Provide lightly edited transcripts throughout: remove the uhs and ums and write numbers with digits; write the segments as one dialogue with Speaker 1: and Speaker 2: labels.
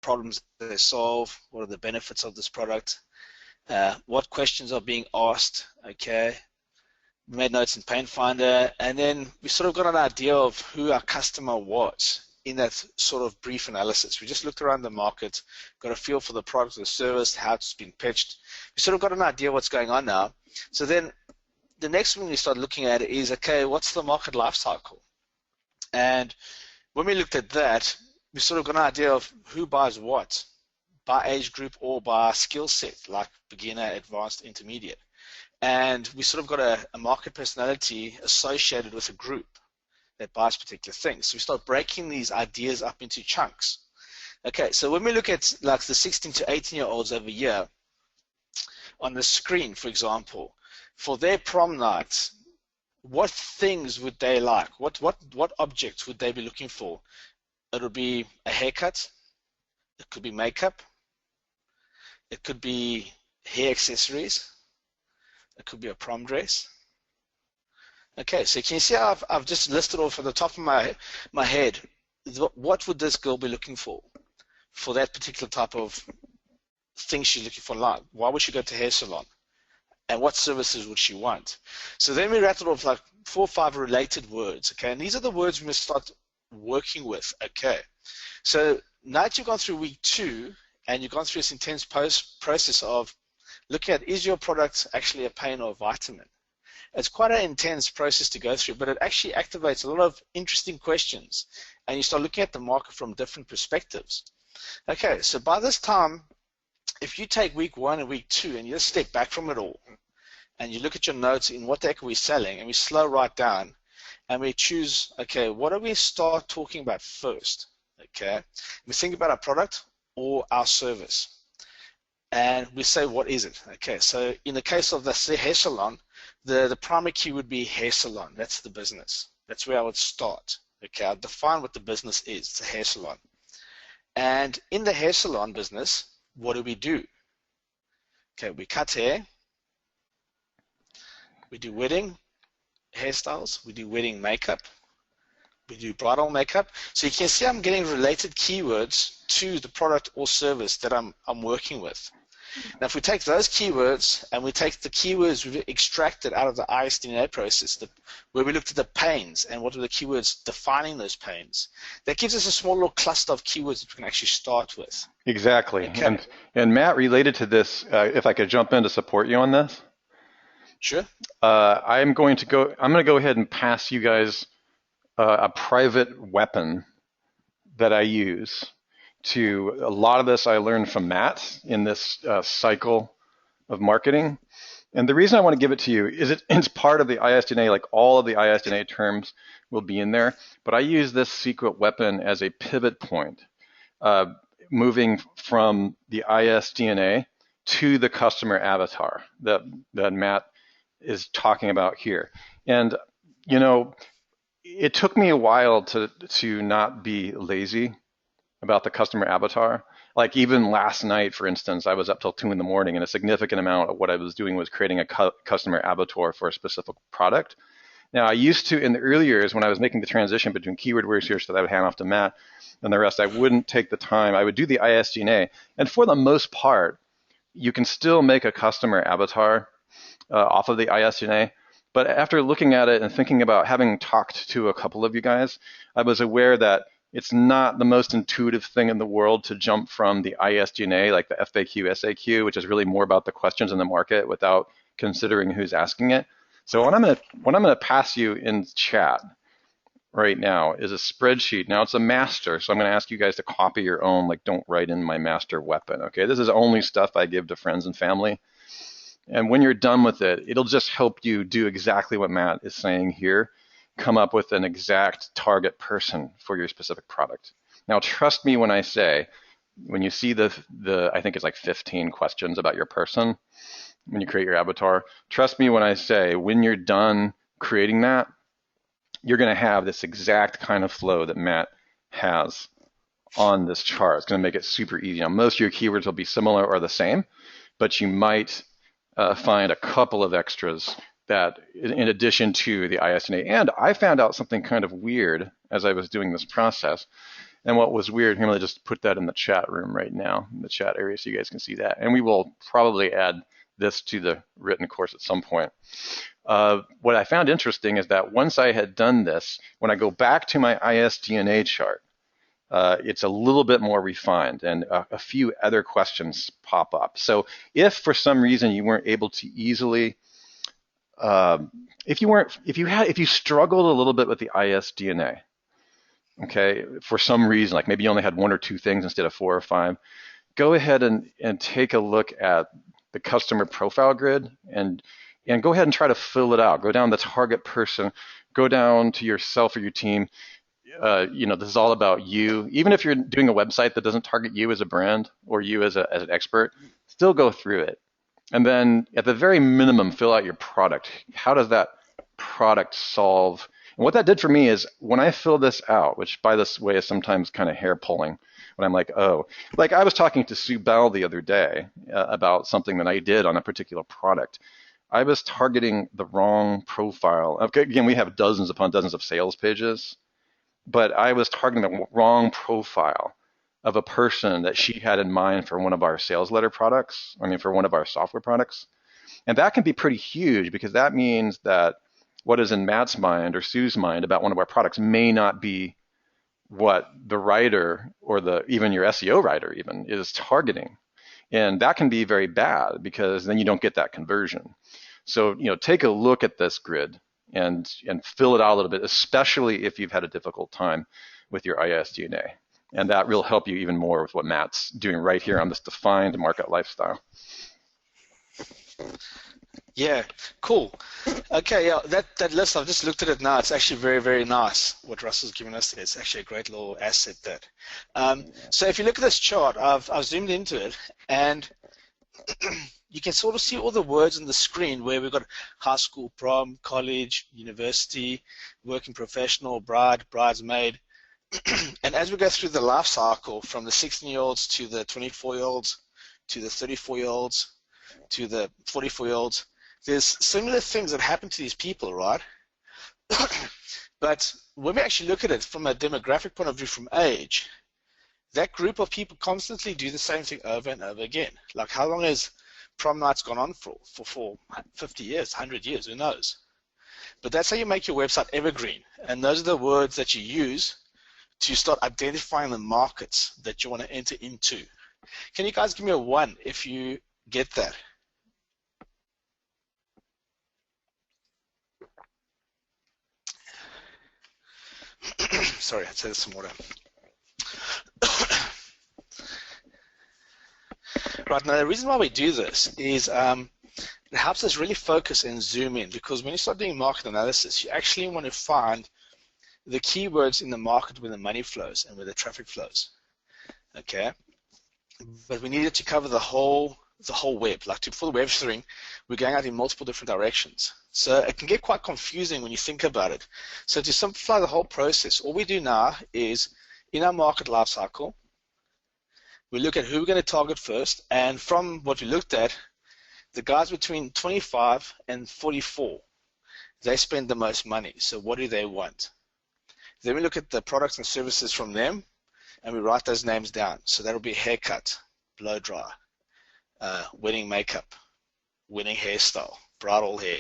Speaker 1: problems they solve, what are the benefits of this product, what questions are being asked, okay. We made notes in Paint Finder, and then we sort of got an idea of who our customer was in that sort of brief analysis. We just looked around the market, got a feel for the product or the service, how it's been pitched. We sort of got an idea what's going on now. So then the next thing we started looking at is, okay, what's the market life cycle? And when we looked at that, we sort of got an idea of who buys what, by age group or by skill set, like beginner, advanced, intermediate. And we sort of got a market personality associated with a group that buys particular things. So we start breaking these ideas up into chunks. Okay, so when we look at like the 16 to 18-year-olds over here, on the screen, for example, for their prom night, what things would they like? What objects would they be looking for? It'll be a haircut, it could be makeup, it could be hair accessories, it could be a prom dress. Okay, so can you see how I've just listed off at the top of my head, what would this girl be looking for that particular type of thing she's looking for? Like, why would she go to hair salon? And what services would she want? So then we rattled off like 4 or 5 related words, okay? And these are the words we must start working with, okay? So now that you've gone through week 2 and you've gone through this intense process of looking at, is your product actually a pain or a vitamin? It's quite an intense process to go through, but it actually activates a lot of interesting questions, and you start looking at the market from different perspectives. Okay, so by this time, if you take week 1 and week 2 and you just step back from it all, and you look at your notes in what the heck are we selling, and we slow right down, and we choose, okay, what do we start talking about first? Okay, we think about our product or our service, and we say, what is it? Okay, so in the case of the hair salon, the primary key would be hair salon. That's the business. That's where I would start. Okay, I'll define what the business is. It's a hair salon. And in the hair salon business, what do we do? Okay, we cut hair. We do wedding hairstyles. We do wedding makeup. We do bridal makeup. So you can see I'm getting related keywords to the product or service that I'm working with. Now, if we take those keywords and we take the keywords we've extracted out of the ISDNA process, where we looked at the pains and what are the keywords defining those pains, that gives us a small little cluster of keywords that we can actually start with.
Speaker 2: Exactly.
Speaker 1: Okay.
Speaker 2: And Matt, related to this, if I could jump in to support you on this.
Speaker 1: Sure.
Speaker 2: I'm going to go ahead and pass you guys a private weapon that I use. To a lot of this I learned from Matt in this cycle of marketing. And the reason I want to give it to you is it's part of the ISDNA, like all of the ISDNA terms will be in there, but I use this secret weapon as a pivot point, moving from the ISDNA to the customer avatar that Matt is talking about here. And, you know, it took me a while to not be lazy about the customer avatar. Like even last night, for instance, I was up till 2 in the morning, and a significant amount of what I was doing was creating a customer avatar for a specific product. Now, I used to, in the early years, when I was making the transition between keyword research that I would hand off to Matt and the rest, I wouldn't take the time. I would do the ISDNA, and for the most part, you can still make a customer avatar off of the ISDNA. But after looking at it and thinking about having talked to a couple of you guys, I was aware that it's not the most intuitive thing in the world to jump from the ISDNA, like the FAQ, SAQ, which is really more about the questions in the market without considering who's asking it. So what I'm gonna pass you in chat right now is a spreadsheet. Now it's a master, so I'm gonna ask you guys to copy your own, like don't write in my master weapon, okay? This is only stuff I give to friends and family. And when you're done with it, it'll just help you do exactly what Matt is saying here. Come up with an exact target person for your specific product. Now, trust me when I say, when you see the I think it's like 15 questions about your person when you create your avatar, trust me when I say, when you're done creating that, you're going to have this exact kind of flow that Matt has on this chart. It's going to make it super easy. Now, most of your keywords will be similar or the same, but you might find a couple of extras that in addition to the ISDNA. And I found out something kind of weird as I was doing this process. And what was weird, here, let me just put that in the chat room right now, in the chat area, so you guys can see that. And we will probably add this to the written course at some point. What I found interesting is that once I had done this, when I go back to my ISDNA chart, it's a little bit more refined, and a few other questions pop up. So if for some reason you weren't able to easily, if you struggled a little bit with the ISDNA, okay, for some reason, like maybe you only had 1 or 2 things instead of 4 or 5, go ahead and take a look at the customer profile grid and go ahead and try to fill it out. Go down the target person, go down to yourself or your team. This is all about you. Even if you're doing a website that doesn't target you as a brand or you as an expert, still go through it. And then at the very minimum, fill out your product. How does that product solve? And what that did for me is when I fill this out, which by this way is sometimes kind of hair pulling, when I'm like, oh, like I was talking to Sue Bell the other day about something that I did on a particular product. I was targeting the wrong profile. Okay, again, we have dozens upon dozens of sales pages, but I was targeting the wrong profile of a person that she had in mind for one of our sales letter products, for one of our software products. And that can be pretty huge because that means that what is in Matt's mind or Sue's mind about one of our products may not be what the writer or even your SEO writer even is targeting. And that can be very bad because then you don't get that conversion. So, take a look at this grid and fill it out a little bit, especially if you've had a difficult time with your ISDNA. And that will help you even more with what Matt's doing right here on this defined market lifestyle.
Speaker 1: Yeah, cool. Okay, yeah, that list, I've just looked at it now. It's actually very, very nice what Russell's given us there. It's actually a great little asset that. So if you look at this chart, I've zoomed into it, and you can sort of see all the words on the screen where we've got high school, prom, college, university, working professional, bride, bridesmaid. And as we go through the life cycle from the 16-year-olds to the 24-year-olds to the 34-year-olds to the 44-year-olds, there's similar things that happen to these people, right? But when we actually look at it from a demographic point of view from age, that group of people constantly do the same thing over and over again. Like how long has prom nights gone on for 50 years, 100 years, who knows? But that's how you make your website evergreen. And those are the words that you use to start identifying the markets that you want to enter into. Can you guys give me a 1 if you get that? Sorry, I said some water. Right, now the reason why we do this is it helps us really focus and zoom in, because when you start doing market analysis, you actually want to find the keywords in the market where the money flows and where the traffic flows. Okay, but we needed to cover the whole web. Like for the web string, we're going out in multiple different directions. So it can get quite confusing when you think about it. So to simplify the whole process, all we do now is in our market lifecycle, we look at who we're going to target first, and from what we looked at, the guys between 25 and 44, they spend the most money. So what do they want? Then we look at the products and services from them, and we write those names down. So that'll be haircut, blow dry, wedding makeup, wedding hairstyle, bridal hair.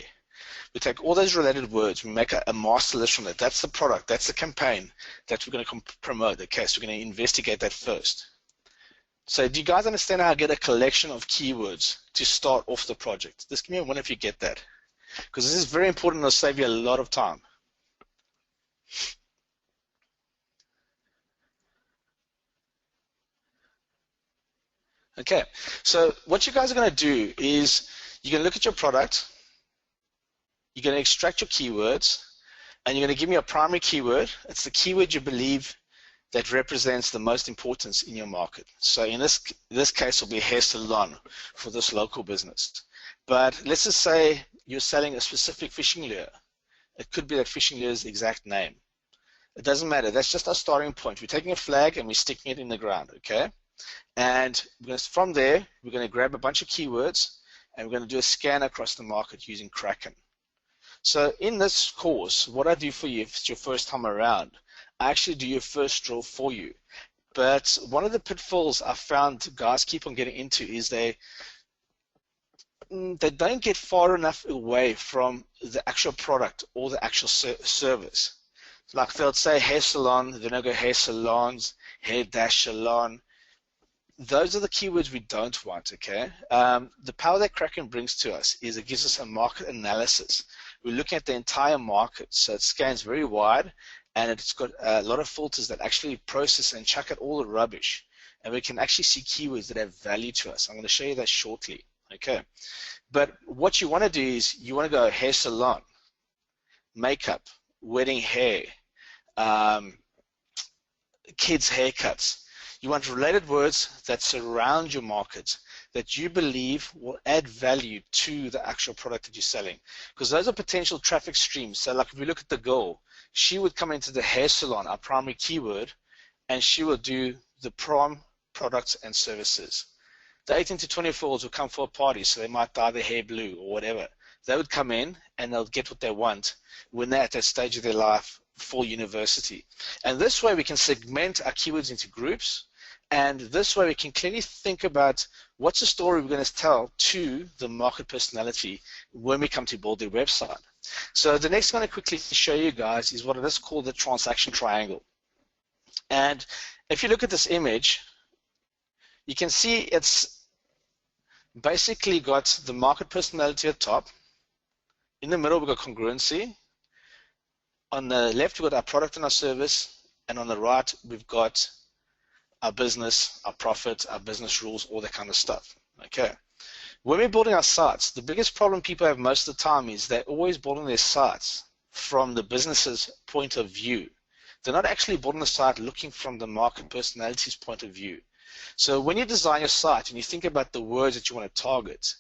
Speaker 1: We take all those related words, we make a master list from that. That's the product, that's the campaign that we're going to promote. Okay, so we're going to investigate that first. So do you guys understand how I get a collection of keywords to start off the project? Just give me a 1 if you get that, because this is very important. It'll save you a lot of time. Okay, so what you guys are going to do is you're going to look at your product, you're going to extract your keywords, and you're going to give me a primary keyword. It's the keyword you believe that represents the most importance in your market. So in this case, will be hair salon for this local business. But let's just say you're selling a specific fishing lure. It could be that fishing lure's exact name. It doesn't matter. That's just our starting point. We're taking a flag and we're sticking it in the ground, okay? And from there, we're going to grab a bunch of keywords and we're going to do a scan across the market using Kraken. So in this course, what I do for you, if it's your first time around, I actually do your first draw for you. But one of the pitfalls I found guys keep on getting into is they don't get far enough away from the actual product or the actual service. Like they'll say hair salon, then they'll go hair salons, hair dash salon. Those are the keywords we don't want, okay? The power that Kraken brings to us is it gives us a market analysis. We're looking at the entire market, so it scans very wide, and it's got a lot of filters that actually process and chuck out all the rubbish. And we can actually see keywords that have value to us. I'm going to show you that shortly, okay? But what you want to do is you want to go hair salon, makeup, wedding hair, kids haircuts. You want related words that surround your market that you believe will add value to the actual product that you're selling, because those are potential traffic streams. So like if we look at the girl, she would come into the hair salon, our primary keyword, and she will do the prom products and services. The 18 to 24-year-olds will come for a party, so they might dye their hair blue or whatever. They would come in and they'll get what they want when they're at that stage of their life for university. And this way we can segment our keywords into groups, and this way we can clearly think about what's the story we're going to tell to the market personality when we come to build their website. So the next thing I'm going to quickly show you guys is what it is called the transaction triangle. And if you look at this image, you can see it's basically got the market personality at the top. In the middle, we've got congruency. On the left, we've got our product and our service. And on the right, we've got our business, our profit, our business rules, all that kind of stuff. Okay. When we're building our sites, the biggest problem people have most of the time is they're always building their sites from the business's point of view. They're not actually building the site looking from the market personality's point of view. So when you design your site and you think about the words that you want to target,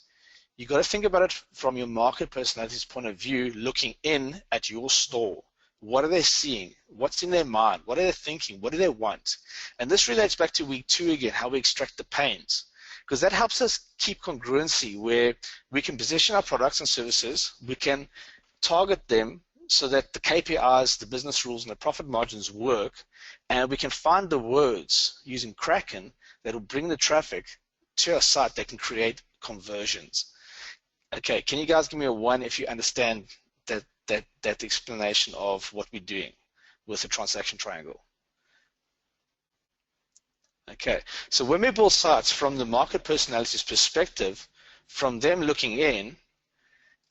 Speaker 1: you got to think about it from your market personality's point of view, looking in at your store. What are they seeing? What's in their mind? What are they thinking? What do they want? And this relates back to week 2 again, how we extract the pains, because that helps us keep congruency where we can position our products and services, we can target them so that the KPIs, the business rules, and the profit margins work, and we can find the words using Kraken that will bring the traffic to our site that can create conversions. Okay, can you guys give me a 1 if you understand that explanation of what we're doing with the transaction triangle? Okay, so when we build sites from the market personality's perspective, from them looking in,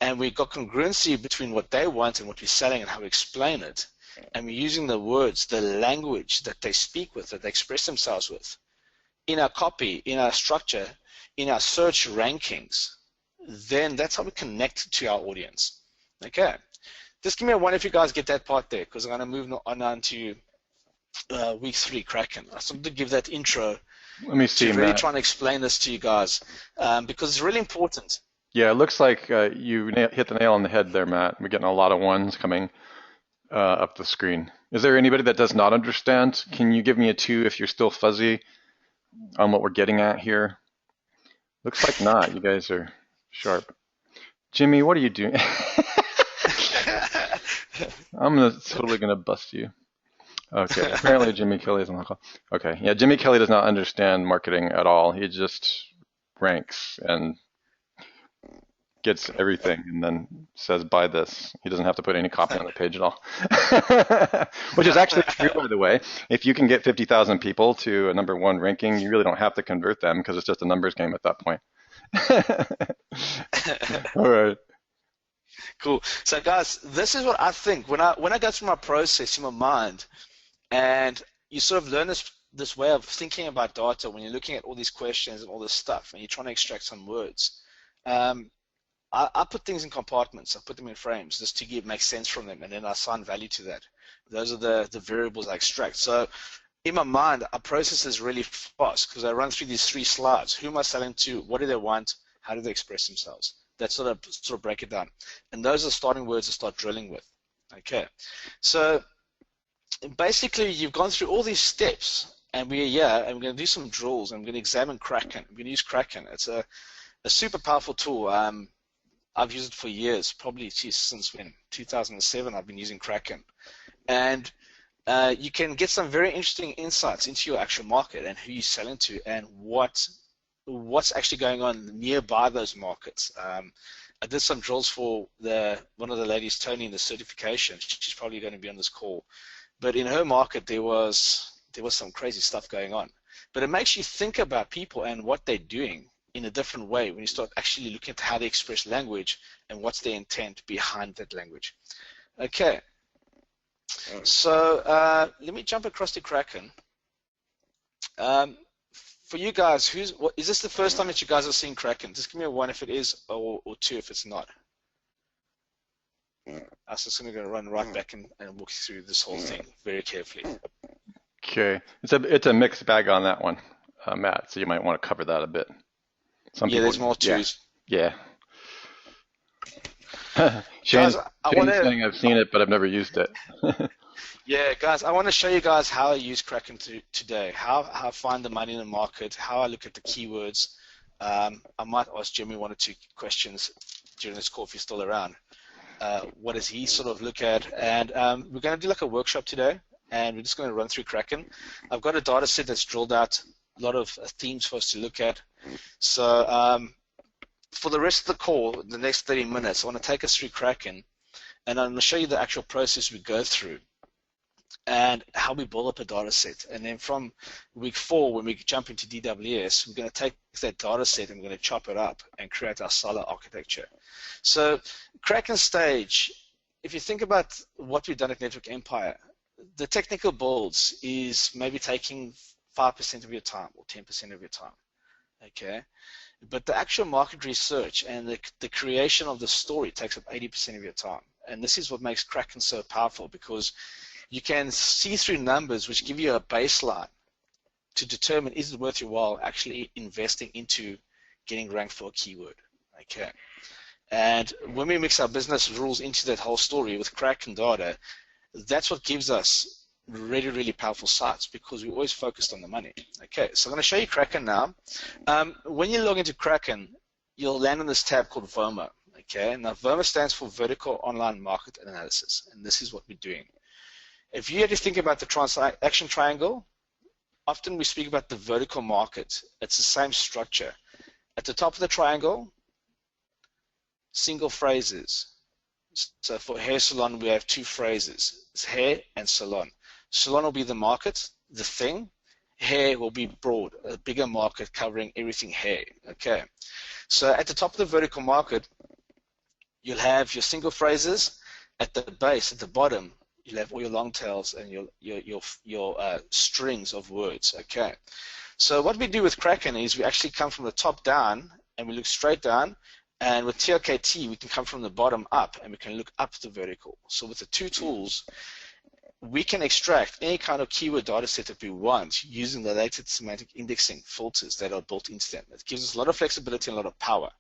Speaker 1: and we've got congruency between what they want and what we're selling and how we explain it, and we're using the words, the language that they speak with, that they express themselves with, in our copy, in our structure, in our search rankings, then that's how we connect to our audience. Okay, just give me a 1 if you guys get that part there, because I'm going to move on to week 3, Kraken. I just wanted to give that intro.
Speaker 2: Let me see,
Speaker 1: to really
Speaker 2: Matt.
Speaker 1: trying to explain this to you guys, because it's really important.
Speaker 2: Yeah, it looks like you hit the nail on the head there, Matt. We're getting a lot of 1s coming up the screen. Is there anybody that does not understand? Can you give me a 2 if you're still fuzzy on what we're getting at here? Looks like not. You guys are sharp. Jimmy, what are you doing? I'm totally gonna bust you. Okay, apparently Jimmy Kelley is on the call. Okay, yeah, Jimmy Kelley does not understand marketing at all. He just ranks and gets everything and then says buy this. He doesn't have to put any copy on the page at all. Which is actually true, by the way. If you can get 50,000 people to a #1 ranking, you really don't have to convert them because it's just a numbers game at that point. All right.
Speaker 1: Cool. So guys, this is what I think when I go through my process in my mind, and you sort of learn this way of thinking about data when you're looking at all these questions and all this stuff, and you're trying to extract some words. I put things in compartments. I put them in frames just to make sense from them, and then I assign value to that. Those are the variables I extract. So in my mind, our process is really fast because I run through these 3 slides. Who am I selling to? What do they want? How do they express themselves? That's sort of break it down. And those are starting words to start drilling with. Okay. So basically, you've gone through all these steps, and we're here, and we're going to do some drills, and we're going to examine Kraken. We're going to use Kraken. It's a super powerful tool. I've used it for years, probably since when? 2007 I've been using Kraken. And you can get some very interesting insights into your actual market and who you're selling to and what's actually going on nearby those markets. I did some drills for one of the ladies, Tony, in the certification. She's probably going to be on this call. But in her market, there was some crazy stuff going on. But it makes you think about people and what they're doing in a different way when you start actually looking at how they express language and what's their intent behind that language. Okay. So let me jump across to Kraken. For you guys, is this the first time that you guys are seeing Kraken? Just give me a 1 if it is, or 2 if it's not. I was just going to run right back and walk you through this whole thing very carefully.
Speaker 2: Okay, it's a mixed bag on that one, Matt. So you might want to cover that a bit.
Speaker 1: There's more twos.
Speaker 2: Yeah. Shane's saying I've seen it, but I've never used it.
Speaker 1: Yeah, guys, I want to show you guys how I use Kraken today, how I find the money in the market, how I look at the keywords. I might ask Jimmy 1 or 2 questions during this call if he's still around. What does he sort of look at? And we're going to do like a workshop today, and we're just going to run through Kraken. I've got a data set that's drilled out, a lot of themes for us to look at. So for the rest of the call, the next 30 minutes, I want to take us through Kraken, and I'm going to show you the actual process we go through and how we build up a data set. And then from week 4, when we jump into DWS, we're going to take that data set and we're going to chop it up and create our solid architecture. So Kraken stage, if you think about what we've done at Network Empire, the technical builds is maybe taking 5% of your time or 10% of your time, okay? But the actual market research and the creation of the story takes up 80% of your time. And this is what makes Kraken so powerful, because you can see through numbers which give you a baseline to determine is it worth your while actually investing into getting ranked for a keyword, okay? And when we mix our business rules into that whole story with Kraken data, that's what gives us really, really powerful sites, because we always focused on the money. Okay, so I'm going to show you Kraken now. When you log into Kraken, you'll land on this tab called VOMA. Okay, now VOMA stands for Vertical Online Market Analysis, and this is what we're doing. If you had to think about the transaction triangle, often we speak about the vertical market. It's the same structure. At the top of the triangle, single phrases. So for hair salon, we have 2 phrases. It's hair and salon. Salon will be the market, the thing. Hair will be broad, a bigger market covering everything hair. Okay. So at the top of the vertical market, you'll have your single phrases. At the base, at the bottom, you'll have all your long tails and your strings of words. Okay. So what we do with Kraken is we actually come from the top down and we look straight down. And with TLKT, we can come from the bottom up and we can look up the vertical. So with the 2 tools, we can extract any kind of keyword data set that we want using the latest semantic indexing filters that are built into them. It gives us a lot of flexibility and a lot of power.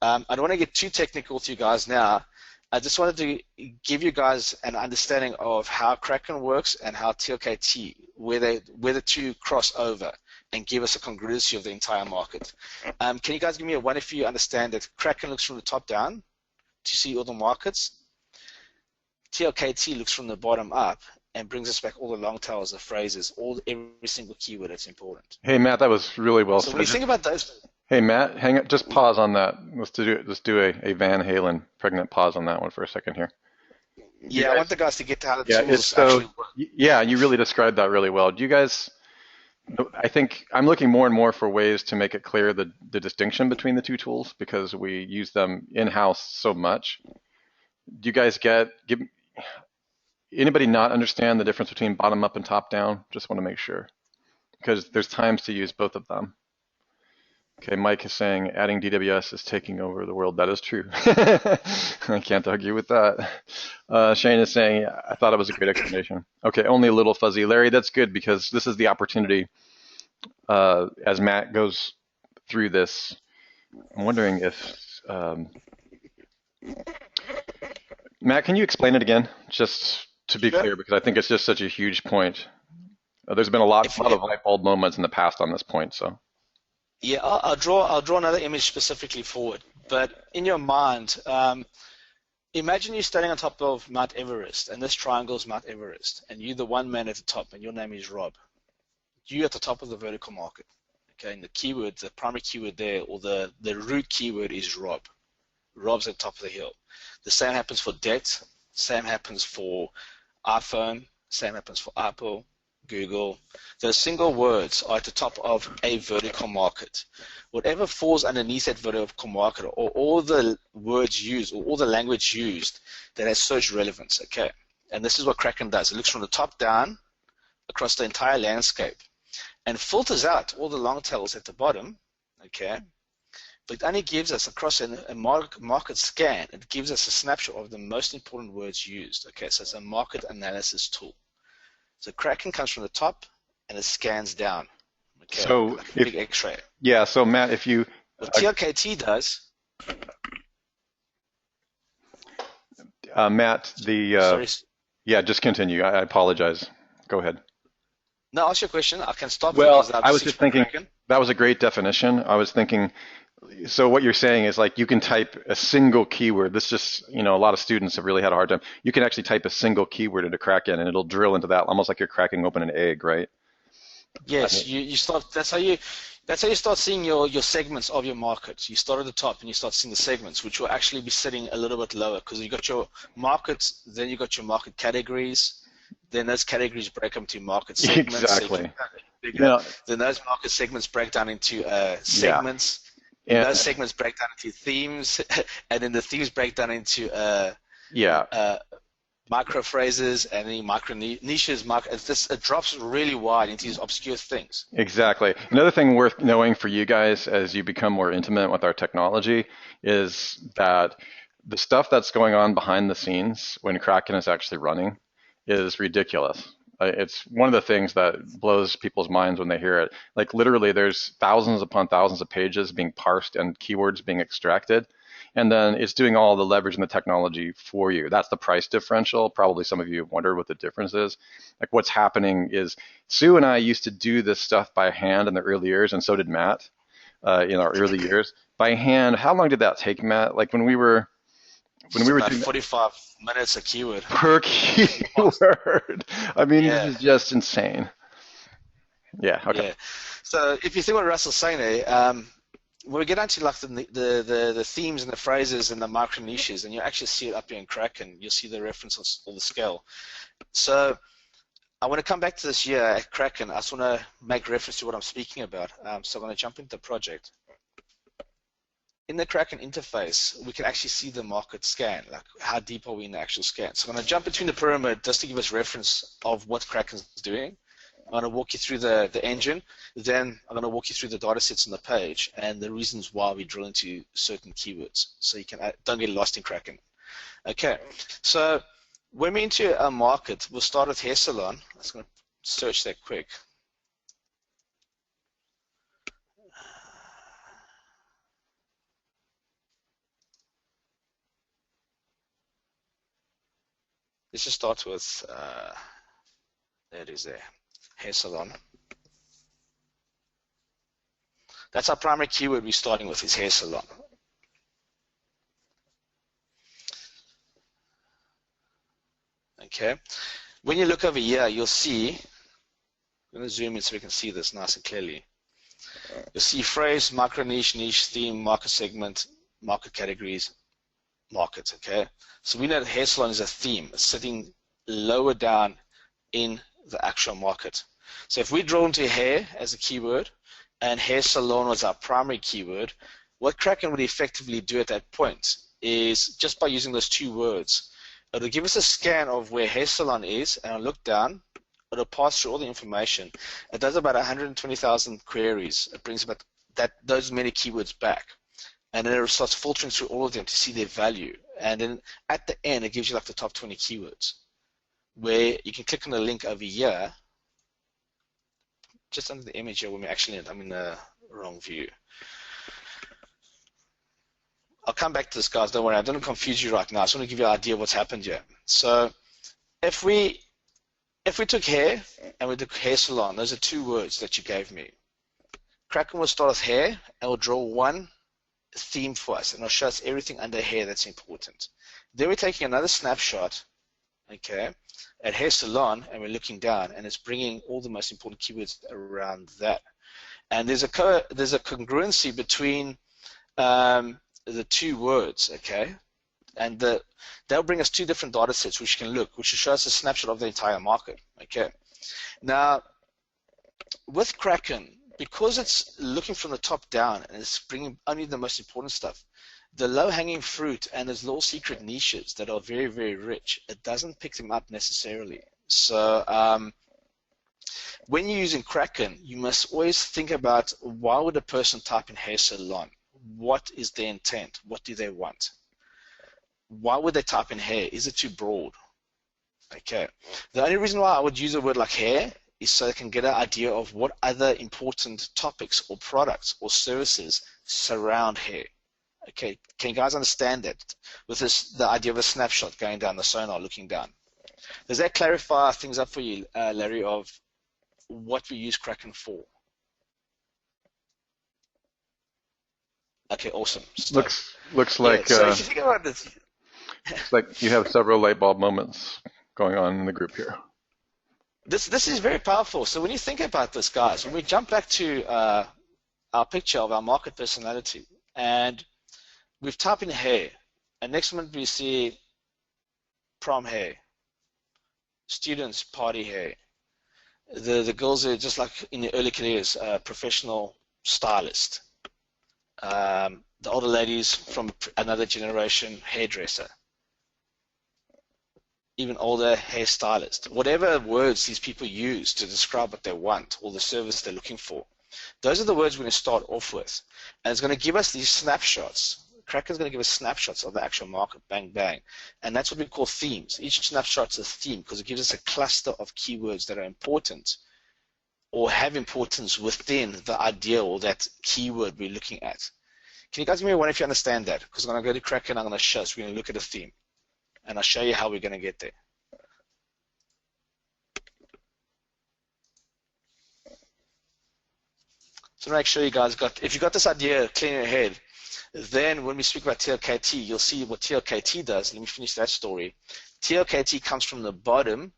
Speaker 1: I don't want to get too technical with you guys now. I just wanted to give you guys an understanding of how Kraken works and how TLKT, where the 2 cross over and give us a congruency of the entire market. Can you guys give me a 1 if you understand that Kraken looks from the top down to see all the markets? TLKT looks from the bottom up and brings us back all the long tails of phrases, every single keyword that's important.
Speaker 2: Hey Matt, that was really well said.
Speaker 1: So when you think about those.
Speaker 2: Hey Matt, hang on, just pause on that. Let's do a Van Halen pregnant pause on that one for a second here.
Speaker 1: Yeah, I want the guys to get to how the tools actually work.
Speaker 2: Yeah, you really described that really well. Do you guys? I think I'm looking more and more for ways to make it clear the distinction between the 2 tools, because we use them in-house so much. Do you guys anybody not understand the difference between bottom up and top down? Just want to make sure, because there's times to use both of them. Okay, Mike is saying adding DWS is taking over the world. That is true. I can't argue with that. Shane is saying, I thought it was a great explanation. Okay, only a little fuzzy. Larry, that's good, because this is the opportunity as Matt goes through this. I'm wondering if, Matt, can you explain it again, just to be clear, because I think it's just such a huge point. There's been a lot of light bulb moments in the past on this point, so.
Speaker 1: Yeah, I'll draw another image specifically for it. But in your mind, Imagine you're standing on top of Mount Everest, and this triangle is Mount Everest, and you're the one man at the top, and your name is Rob. You're at the top of the vertical market. Okay, and the keyword, the primary keyword there, or the root keyword is Rob. Rob's at the top of the hill. The same happens for debt, same happens for iPhone, same happens for Apple, Google. Those single words are at the top of a vertical market. Whatever falls underneath that vertical market, or all the words used, or all the language used that has search relevance, okay? And this is what Kraken does. It looks from the top down across the entire landscape and filters out all the long tails at the bottom, okay? But it only gives us, across a market scan, it gives us a snapshot of the most important words used, okay? So it's a market analysis tool. So Kraken comes from the top and it scans down, okay?
Speaker 2: So
Speaker 1: like a big X-ray.
Speaker 2: Yeah, so Matt, if you...
Speaker 1: What TLKT does...
Speaker 2: Matt,
Speaker 1: Sorry.
Speaker 2: Yeah, just continue. I apologize. Go ahead.
Speaker 1: No, ask your question. I can stop.
Speaker 2: Well, I was just thinking that was a great definition. I was thinking, so what you're saying is like you can type a single keyword. This just, a lot of students have really had a hard time. You can actually type a single keyword into Kraken and it'll drill into that almost like you're cracking open an egg, right?
Speaker 1: Yes, you start. That's how you start seeing your segments of your market. You start at the top and you start seeing the segments, which will actually be sitting a little bit lower because you got your markets, then you got your market categories, then those categories break up into market segments.
Speaker 2: Exactly.
Speaker 1: Then those market segments break down into segments. Yeah. And those segments break down into themes, and then the themes break down into micro phrases and then micro niches. It drops really wide into these obscure things.
Speaker 2: Exactly. Another thing worth knowing for you guys as you become more intimate with our technology is that the stuff that's going on behind the scenes when Kraken is actually running is ridiculous. It's one of the things that blows people's minds when they hear it. Like literally there's thousands upon thousands of pages being parsed and keywords being extracted. And then it's doing all the leverage in the technology for you. That's the price differential. Probably some of you have wondered what the difference is. Like what's happening is Sue and I used to do this stuff by hand in the early years, and so did Matt in our early years. By hand, how long did that take, Matt? Like when we were doing
Speaker 1: 45 minutes a keyword.
Speaker 2: Per keyword. I mean, This is just insane. Yeah, okay.
Speaker 1: Yeah. So if you think what Russell's saying there, when we get into like the themes and the phrases and the micro niches, and you actually see it up here in Kraken, you'll see the reference or the scale. So I want to come back to this year at Kraken. I just want to make reference to what I'm speaking about. So I'm going to jump into the project. In the Kraken interface, we can actually see the market scan, like how deep are we in the actual scan. So I'm going to jump between the pyramid just to give us reference of what Kraken's doing. I'm going to walk you through the engine, then I'm going to walk you through the data sets on the page and the reasons why we drill into certain keywords so you don't get lost in Kraken. Okay, so when we're into a market, we'll start with hair salon. I'm just going to search that quick. Let's just start with, there it is there, hair salon. That's our primary keyword we're starting with, is hair salon. Okay, when you look over here, you'll see, I'm going to zoom in so we can see this nice and clearly. You'll see phrase, micro niche, niche, theme, market segment, market categories, markets, okay? So we know that hair salon is a theme, sitting lower down in the actual market. So if we draw into hair as a keyword and hair salon was our primary keyword, what Kraken would effectively do at that point is just by using those two words, it'll give us a scan of where hair salon is, and I'll look down, it'll pass through all the information. It does about 120,000 queries. It brings about those many keywords back. And then it starts filtering through all of them to see their value. And then at the end, it gives you like the top 20 keywords, where you can click on the link over here, just under the image here, when I'm in the wrong view. I'll come back to this, guys, don't worry, I don't confuse you right now. I just want to give you an idea of what's happened here. So if we took hair and we took hair salon, those are two words that you gave me. Kraken will start with hair and will draw one theme for us, and it'll show us everything under hair that's important. Then we're taking another snapshot, okay, at Hair Salon, and we're looking down, and it's bringing all the most important keywords around that. And there's a congruency between the two words, okay, and they'll bring us two different data sets which can look, which will show us a snapshot of the entire market, okay. Now, with Kraken, because it's looking from the top down and it's bringing only the most important stuff, the low-hanging fruit and those little secret niches that are very, very rich, it doesn't pick them up necessarily. So when you're using Kraken, you must always think about, why would a person type in hair salon? What is their intent? What do they want? Why would they type in hair? Is it too broad? Okay. The only reason why I would use a word like hair is so they can get an idea of what other important topics or products or services surround hair. Okay, can you guys understand that? With this, the idea of a snapshot going down the sonar, looking down. Does that clarify things up for you, Larry, of what we use Kraken for? Okay, awesome.
Speaker 2: Looks like
Speaker 1: so if you think about this,
Speaker 2: it's like you have several light bulb moments going on in the group here.
Speaker 1: This is very powerful. So when you think about this, guys, when we jump back to our picture of our market personality, and we've typed in hair, and next month we see prom hair, students party hair. The girls are just like in the early careers, professional stylist. The older ladies from another generation, hairdresser. Even older hairstylist. Whatever words these people use to describe what they want or the service they're looking for, those are the words we're going to start off with. And it's going to give us these snapshots. Kraken's going to give us snapshots of the actual market, bang, bang. And that's what we call themes. Each snapshot is a theme because it gives us a cluster of keywords that are important or have importance within the idea or that keyword we're looking at. Can you guys give me one if you understand that? Because I'm going to go to Kraken, I'm going to show us, we're going to look at a theme. And I'll show you how we're going to get there. So make sure you guys if you got this idea clear in your head, then when we speak about TLKT, you'll see what TLKT does. Let me finish that story. TLKT comes from the bottom,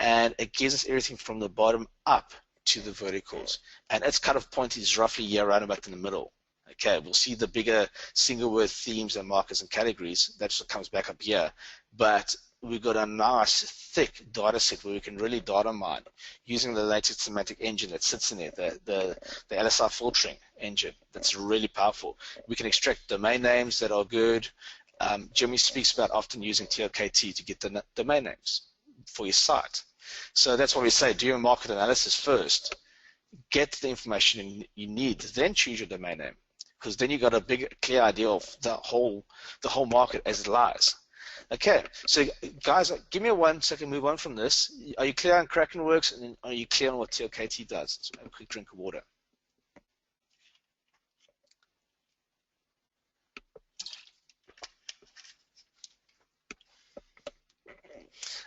Speaker 1: and it gives us everything from the bottom up to the verticals. And its cutoff point is roughly here, around about in the middle. Okay, we'll see the bigger single word themes and markers and categories. That's what comes back up here. But we've got a nice thick data set where we can really data mine using the latest semantic engine that sits in it, the LSI filtering engine. That's really powerful. We can extract domain names that are good. Jimmy speaks about often using TLKT to get the domain names for your site. So that's why we say do your market analysis first. Get the information you need, then choose your domain name. Because then you got a big, clear idea of the whole market as it lies. Okay, so guys, give me 1 second, move on from this. Are you clear on Kraken works, and are you clear on what TLKT does? Let's have a quick drink of water.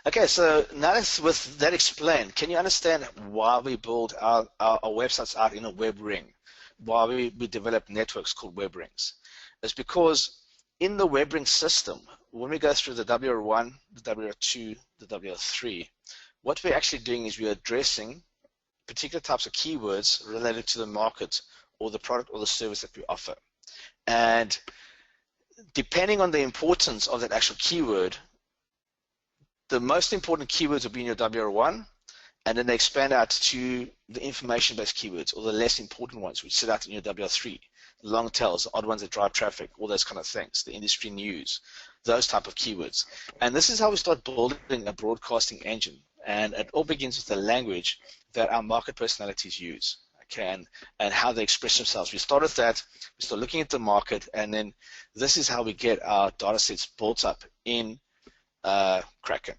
Speaker 1: Okay, so now with that explained, can you understand why we build our websites out in a web ring? Why we develop networks called web rings? It's because in the web ring system, when we go through the WR1, the WR2, the WR3, what we're actually doing is we're addressing particular types of keywords related to the market or the product or the service that we offer. And depending on the importance of that actual keyword, the most important keywords will be in your WR1, and then they expand out to the information-based keywords, or the less important ones, which sit out in your WR3, long tails, the odd ones that drive traffic, all those kind of things, the industry news, those type of keywords. And this is how we start building a broadcasting engine. And it all begins with the language that our market personalities use, okay, and how they express themselves. We start with that, we start looking at the market, and then this is how we get our data sets built up in Kraken.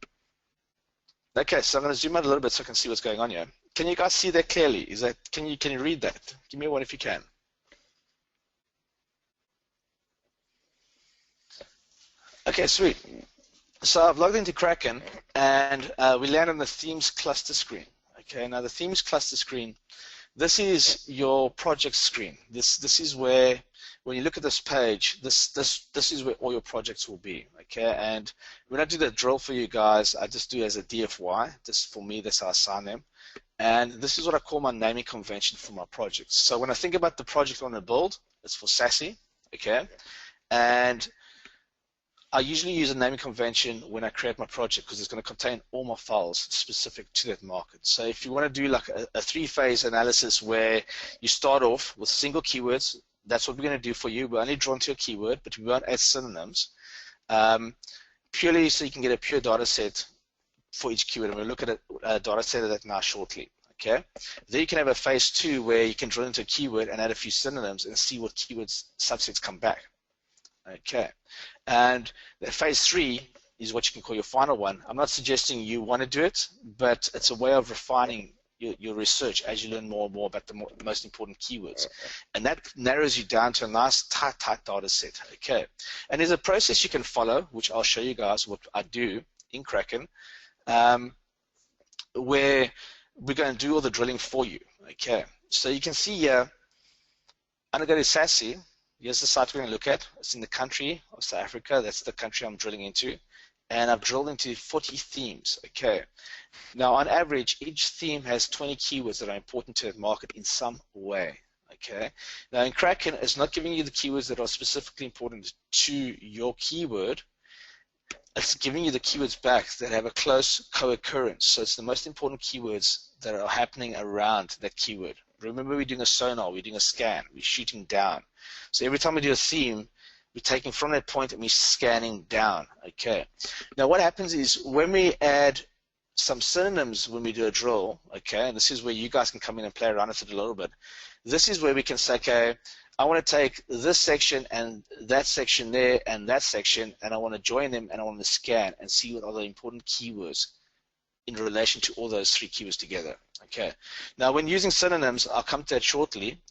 Speaker 1: Okay, so I'm going to zoom out a little bit so I can see what's going on here. Can you guys see that clearly? Can you read that? Give me one if you can. Okay, sweet. So I've logged into Kraken, and we land on the themes cluster screen. Okay, now the themes cluster screen, this is your project screen. This is where, when you look at this page, this is where all your projects will be. Okay, and when I do the drill for you guys, I just do it as a DFY. Just for me, that's how I assign them. And this is what I call my naming convention for my projects. So when I think about the project I want to build, it's for SASE. Okay, and I usually use a naming convention when I create my project because it's going to contain all my files specific to that market. So if you want to do like a three-phase analysis where you start off with single keywords, that's what we're going to do for you. We're only drawn to a keyword, but we won't add synonyms, purely so you can get a pure data set for each keyword. And we'll look at a data set of that now shortly. Okay. Then you can have a phase 2 where you can drill into a keyword and add a few synonyms and see what keywords subsets come back. Okay, and phase 3 is what you can call your final one. I'm not suggesting you want to do it, but it's a way of refining your research as you learn more and more about the most important keywords, and that narrows you down to a nice tight data set. Okay, and there's a process you can follow, which I'll show you guys what I do in Kraken, where we're going to do all the drilling for you. Okay, so you can see here, I'm going to go to SASE. Here's the site we're going to look at. It's in the country of South Africa. That's the country I'm drilling into. And I've drilled into 40 themes. Okay. Now, on average, each theme has 20 keywords that are important to that market in some way. Okay. Now, in Kraken, it's not giving you the keywords that are specifically important to your keyword. It's giving you the keywords back that have a close co-occurrence. So it's the most important keywords that are happening around that keyword. Remember, we're doing a sonar, we're doing a scan, we're shooting down. So every time we do a theme, we're taking from that point and we're scanning down. Okay. Now what happens is when we add some synonyms when we do a drill, okay, and this is where you guys can come in and play around with it a little bit. This is where we can say, okay, I want to take this section and that section there and that section, and I want to join them and I want to scan and see what are the important keywords in relation to all those 3 keywords together. Okay. Now, when using synonyms, I'll come to that shortly.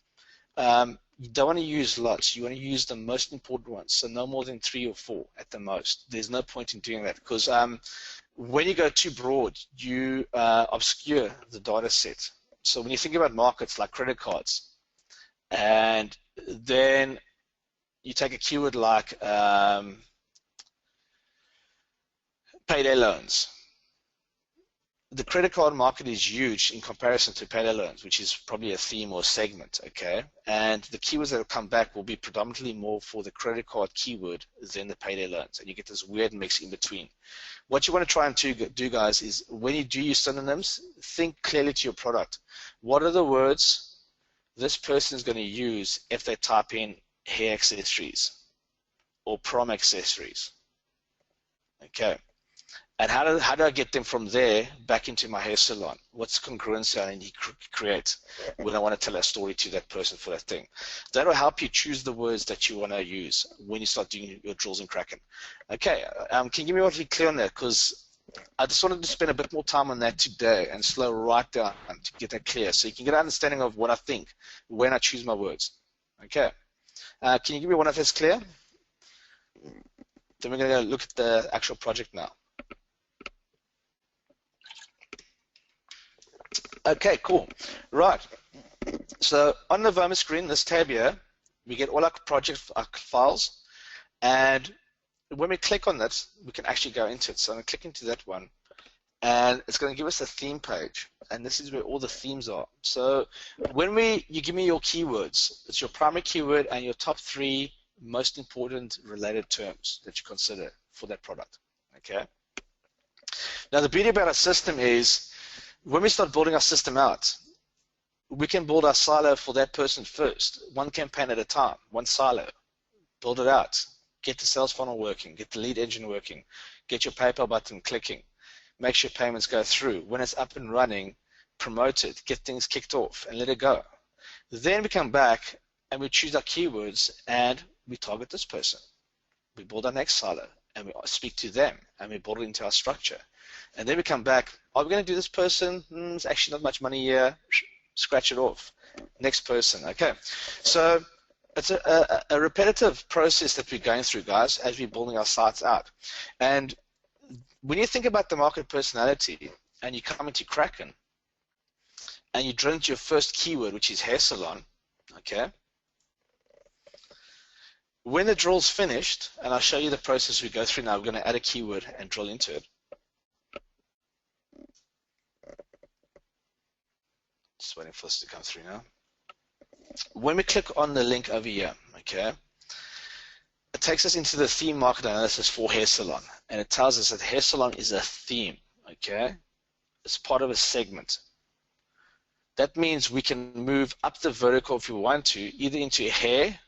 Speaker 1: You don't want to use lots. You want to use the most important ones, so no more than 3 or 4 at the most. There's no point in doing that because when you go too broad, you obscure the data set. So when you think about markets like credit cards, and then you take a keyword like payday loans. The credit card market is huge in comparison to payday loans, which is probably a theme or a segment, okay? And the keywords that will come back will be predominantly more for the credit card keyword than the payday loans, and you get this weird mix in between. What you want to try and do, guys, is when you do use synonyms, think clearly to your product. What are the words this person is going to use if they type in hair accessories or prom accessories? Okay. And how do I get them from there back into my hair salon? What's congruency I need to create when I want to tell a story to that person for that thing? That will help you choose the words that you want to use when you start doing your drills in Kraken. Okay, can you give me what we clear on that? Because I just wanted to spend a bit more time on that today and slow right down to get that clear so you can get an understanding of what I think when I choose my words. Okay, can you give me one if it's clear? Then we're going to look at the actual project now. Okay, cool. Right. So on the Voma screen, this tab here, we get all our project files, and when we click on that, we can actually go into it. So I'm going to click into that one, and it's going to give us a theme page, and this is where all the themes are. So when you give me your keywords, it's your primary keyword and your top 3 most important related terms that you consider for that product. Okay. Now the beauty about our system is, when we start building our system out, we can build our silo for that person first, one campaign at a time, one silo. Build it out. Get the sales funnel working. Get the lead engine working. Get your PayPal button clicking. Make sure payments go through. When it's up and running, promote it. Get things kicked off and let it go. Then we come back and we choose our keywords and we target this person. We build our next silo and we speak to them and we build it into our structure. And then we come back, are we going to do this person? There's actually not much money here. Scratch it off. Next person. Okay. So it's a repetitive process that we're going through, guys, as we're building our sites out. And when you think about the market personality and you come into Kraken, and you drill into your first keyword, which is hair salon, okay? When the drill's finished, and I'll show you the process we go through now, we're going to add a keyword and drill into it. Just waiting for this to come through now. When we click on the link over here, okay, it takes us into the theme market analysis for hair salon, and it tells us that hair salon is a theme, okay? It's part of a segment. That means we can move up the vertical if we want to, either into hair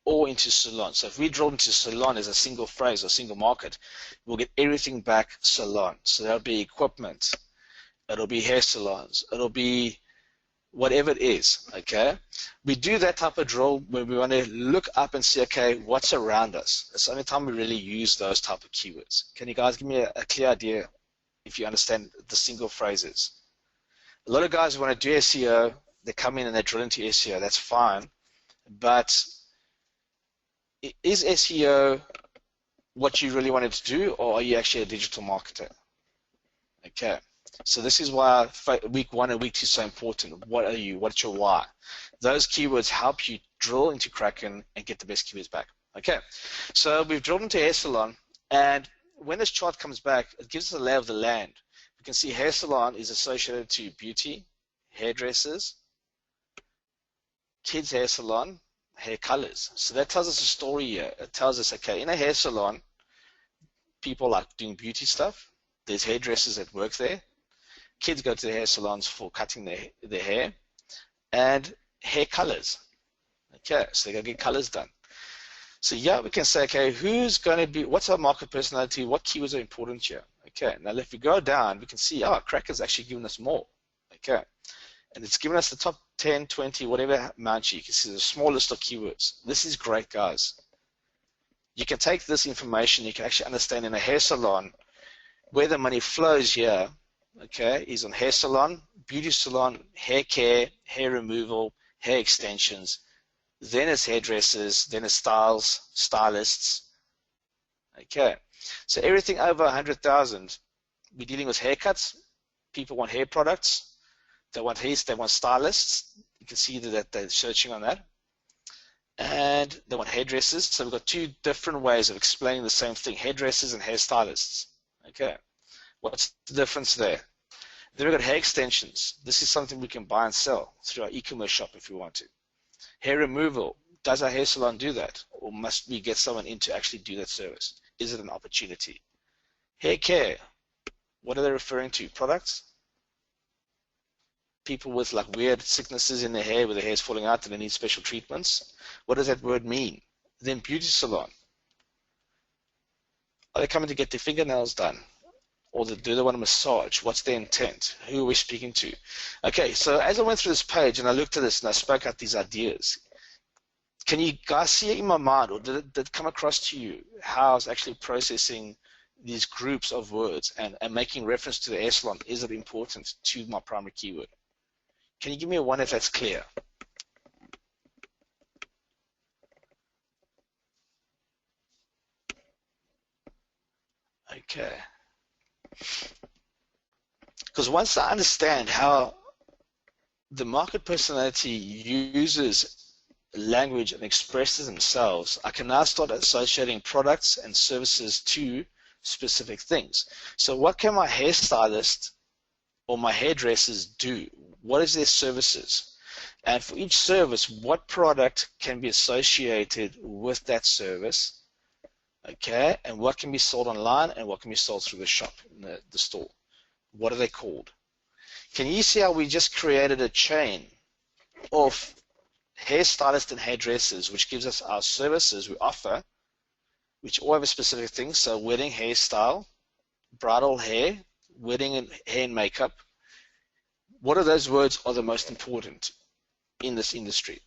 Speaker 1: or into salon. So if we drill into salon as a single phrase or single market, we'll get everything back salon. So that'll be equipment, it'll be hair salons, it'll be whatever it is, okay? We do that type of drill when we want to look up and see, okay, what's around us. It's the only time we really use those type of keywords. Can you guys give me a clear idea if you understand the single phrases? A lot of guys who want to do SEO, they come in and they drill into SEO, that's fine, but is SEO what you really wanted to do, or are you actually a digital marketer? Okay. So this is why week 1 and week 2 is so important. What are you? What's your why? Those keywords help you drill into Kraken and get the best keywords back. Okay, so we've drilled into hair salon, and when this chart comes back, it gives us a lay of the land. You can see hair salon is associated to beauty, hairdressers, kids hair salon, hair colors. So that tells us a story here. It tells us, okay, in a hair salon, people like doing beauty stuff. There's hairdressers that work there. Kids go to the hair salons for cutting their hair, and hair colors. Okay, so they go get colors done. So yeah, we can say, okay, who's going to be, what's our market personality, what keywords are important here? Okay, now if we go down, we can see, oh, Kraken's actually given us more. Okay, and it's given us the top 10, 20, whatever amount you can see, there's a small list of keywords. This is great, guys. You can take this information, you can actually understand in a hair salon, where the money flows here, okay, is on hair salon, beauty salon, hair care, hair removal, hair extensions, then it's hairdressers, then it's stylists, okay. So everything over 100,000, we're dealing with haircuts. People want hair products, they want stylists. You can see that they're searching on that, and they want hairdressers. So we've got two different ways of explaining the same thing: hairdressers and hairstylists. Okay. What's the difference there? Then we've got hair extensions. This is something we can buy and sell through our e-commerce shop if we want to. Hair removal. Does our hair salon do that? Or must we get someone in to actually do that service? Is it an opportunity? Hair care. What are they referring to? Products? People with like weird sicknesses in their hair where their hair's falling out and they need special treatments. What does that word mean? Then beauty salon. Are they coming to get their fingernails done? Or do they want a massage? What's their intent? Who are we speaking to? Okay, so as I went through this page and I looked at this and I spoke out these ideas, can you guys see it in my mind, or did it come across to you how I was actually processing these groups of words and making reference to the hair salon? Is it important to my primary keyword? Can you give me a one if that's clear? Okay. Because once I understand how the market personality uses language and expresses themselves, I can now start associating products and services to specific things. So what can my hairstylist or my hairdressers do? What is their services? And for each service, what product can be associated with that service? Okay, and what can be sold online and what can be sold through the shop, the store? What are they called? Can you see how we just created a chain of hairstylists and hairdressers, which gives us our services we offer, which all have a specific thing. So wedding hairstyle, bridal hair, wedding and hair and makeup. What of those words are the most important in this industry?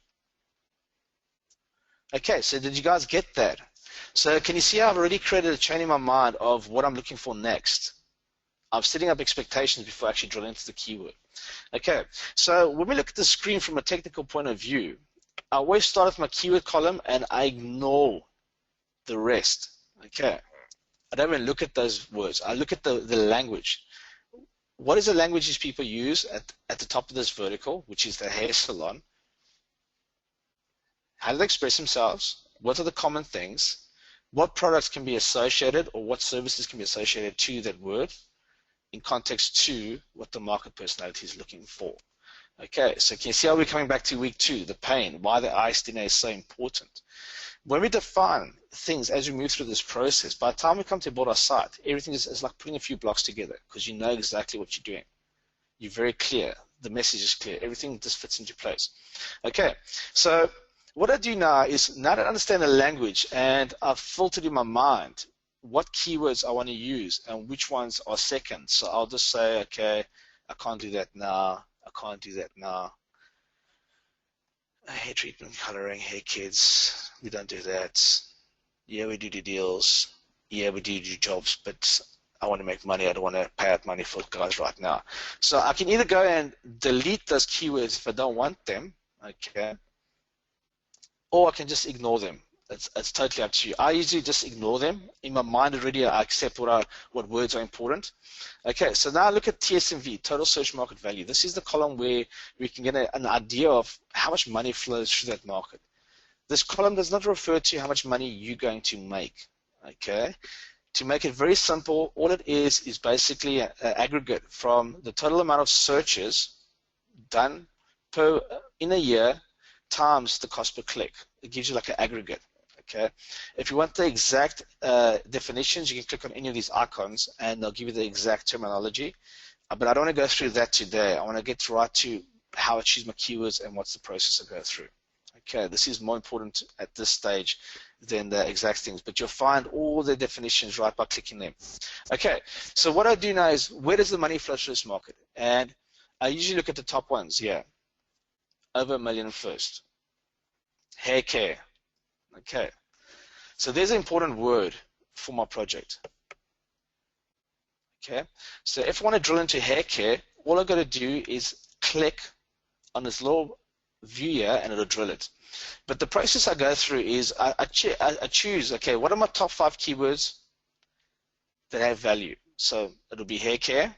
Speaker 1: Okay, so did you guys get that? So can you see how I've already created a chain in my mind of what I'm looking for next? I'm setting up expectations before I actually drill into the keyword. Okay, so when we look at the screen from a technical point of view, I always start with my keyword column and I ignore the rest. Okay, I don't even look at those words. I look at the language. what is the languages people use at the top of this vertical, which is the hair salon? How do they express themselves? What are the common things? What products can be associated, or what services can be associated to that word in context to what the market personality is looking for? Okay, so can you see how we're coming back to week 2, the pain, why the ISDNA is so important? When we define things as we move through this process, by the time we come to build our site, everything is like putting a few blocks together because you know exactly what you're doing. You're very clear. The message is clear. Everything just fits into place. Okay, so what I do now is, now that I understand the language and I've filtered in my mind what keywords I want to use and which ones are second. So I'll just say, okay, I can't do that now. I can't do that now. Hair treatment, coloring, hair kids, we don't do that. Yeah, we do deals. Yeah, we do jobs, but I want to make money. I don't want to pay out money for guys right now. So I can either go and delete those keywords if I don't want them, okay, or I can just ignore them. It's totally up to you. I usually just ignore them. In my mind already, I accept what words are important. Okay, so now look at TSMV, total search market value. This is the column where we can get an idea of how much money flows through that market. This column does not refer to how much money you're going to make. Okay, to make it very simple, all it is basically an aggregate from the total amount of searches done in a year times the cost per click. It gives you like an aggregate. Okay, if you want the exact definitions, you can click on any of these icons and they'll give you the exact terminology. But I don't want to go through that today. I want to get right to how I choose my keywords and what's the process I go through. Okay, this is more important at this stage than the exact things, but you'll find all the definitions right by clicking them. Okay, so what I do now is, where does the money flow through this market? And I usually look at the top ones here. Over $1 million first. Hair care. Okay, so there's an important word for my project. Okay, so if I want to drill into hair care, all I've got to do is click on this little view here and it'll drill it. But the process I go through is I choose, okay, what are my top 5 keywords that have value? So it'll be hair care,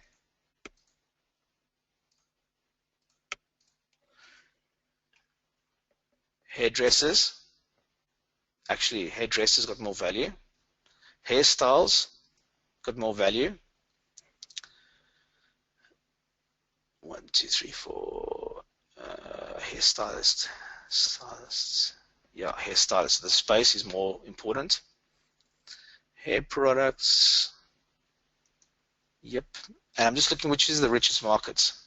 Speaker 1: hairdressers. Actually, hairdressers got more value. Hairstyles got more value. 1, 2, 3, 4. Hairstylists. Stylists. Yeah, hairstylists. The space is more important. Hair products. Yep. And I'm just looking which is the richest markets.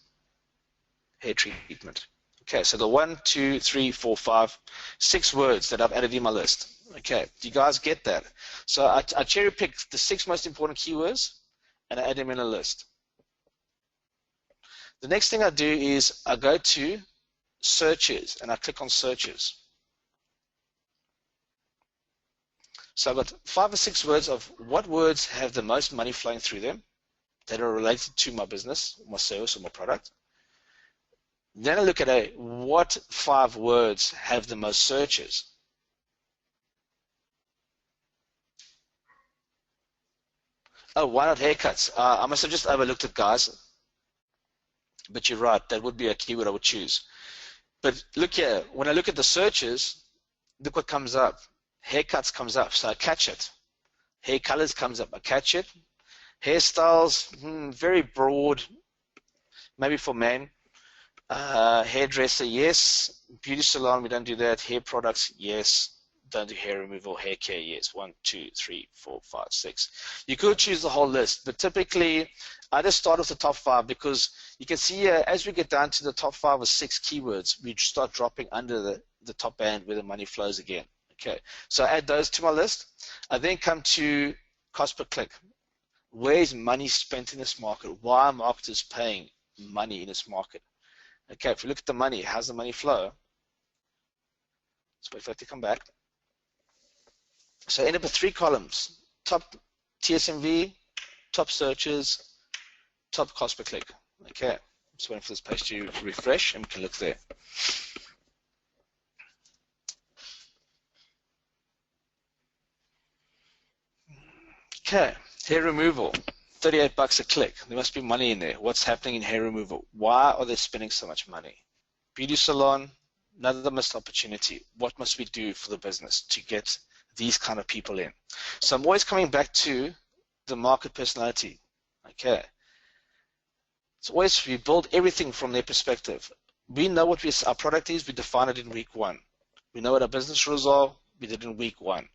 Speaker 1: Hair treatment. Okay, so the 1, 2, 3, 4, 5, 6 words that I've added in my list. Okay, do you guys get that? So I cherry pick the 6 most important keywords and I add them in a list. The next thing I do is I go to searches and I click on searches. So I've got 5 or 6 words of what words have the most money flowing through them that are related to my business, my service, or my product. Then I look at what 5 words have the most searches. Oh, why not haircuts? I must have just overlooked it, guys. But you're right, that would be a keyword I would choose. But look here, when I look at the searches, look what comes up. Haircuts comes up, so I catch it. Hair colors comes up, I catch it. Hairstyles, very broad, maybe for men. Hairdresser, yes. Beauty salon, we don't do that. Hair products, yes. Don't do hair removal. Hair care, yes. 1, 2, 3, 4, 5, 6. You could choose the whole list, but typically I just start with the top 5 because you can see as we get down to the top 5 or 6 keywords, we start dropping under the top band where the money flows again. Okay, so I add those to my list. I then come to cost per click. Where is money spent in this market? Why are marketers paying money in this market? Okay, if you look at the money, how's the money flow? Let's wait for it to come back. So I end up with 3 columns: top TSMV, top searches, top cost per click. Okay, just waiting for this page to refresh and we can look there. Okay, hair removal. $38 a click. There must be money in there. What's happening in hair removal? Why are they spending so much money? Beauty salon, another missed opportunity. What must we do for the business to get these kind of people in? So I'm always coming back to the market personality. Okay. It's always, we build everything from their perspective. We know what our product is. We define it in week 1. We know what our business rules are. We did it in week 1.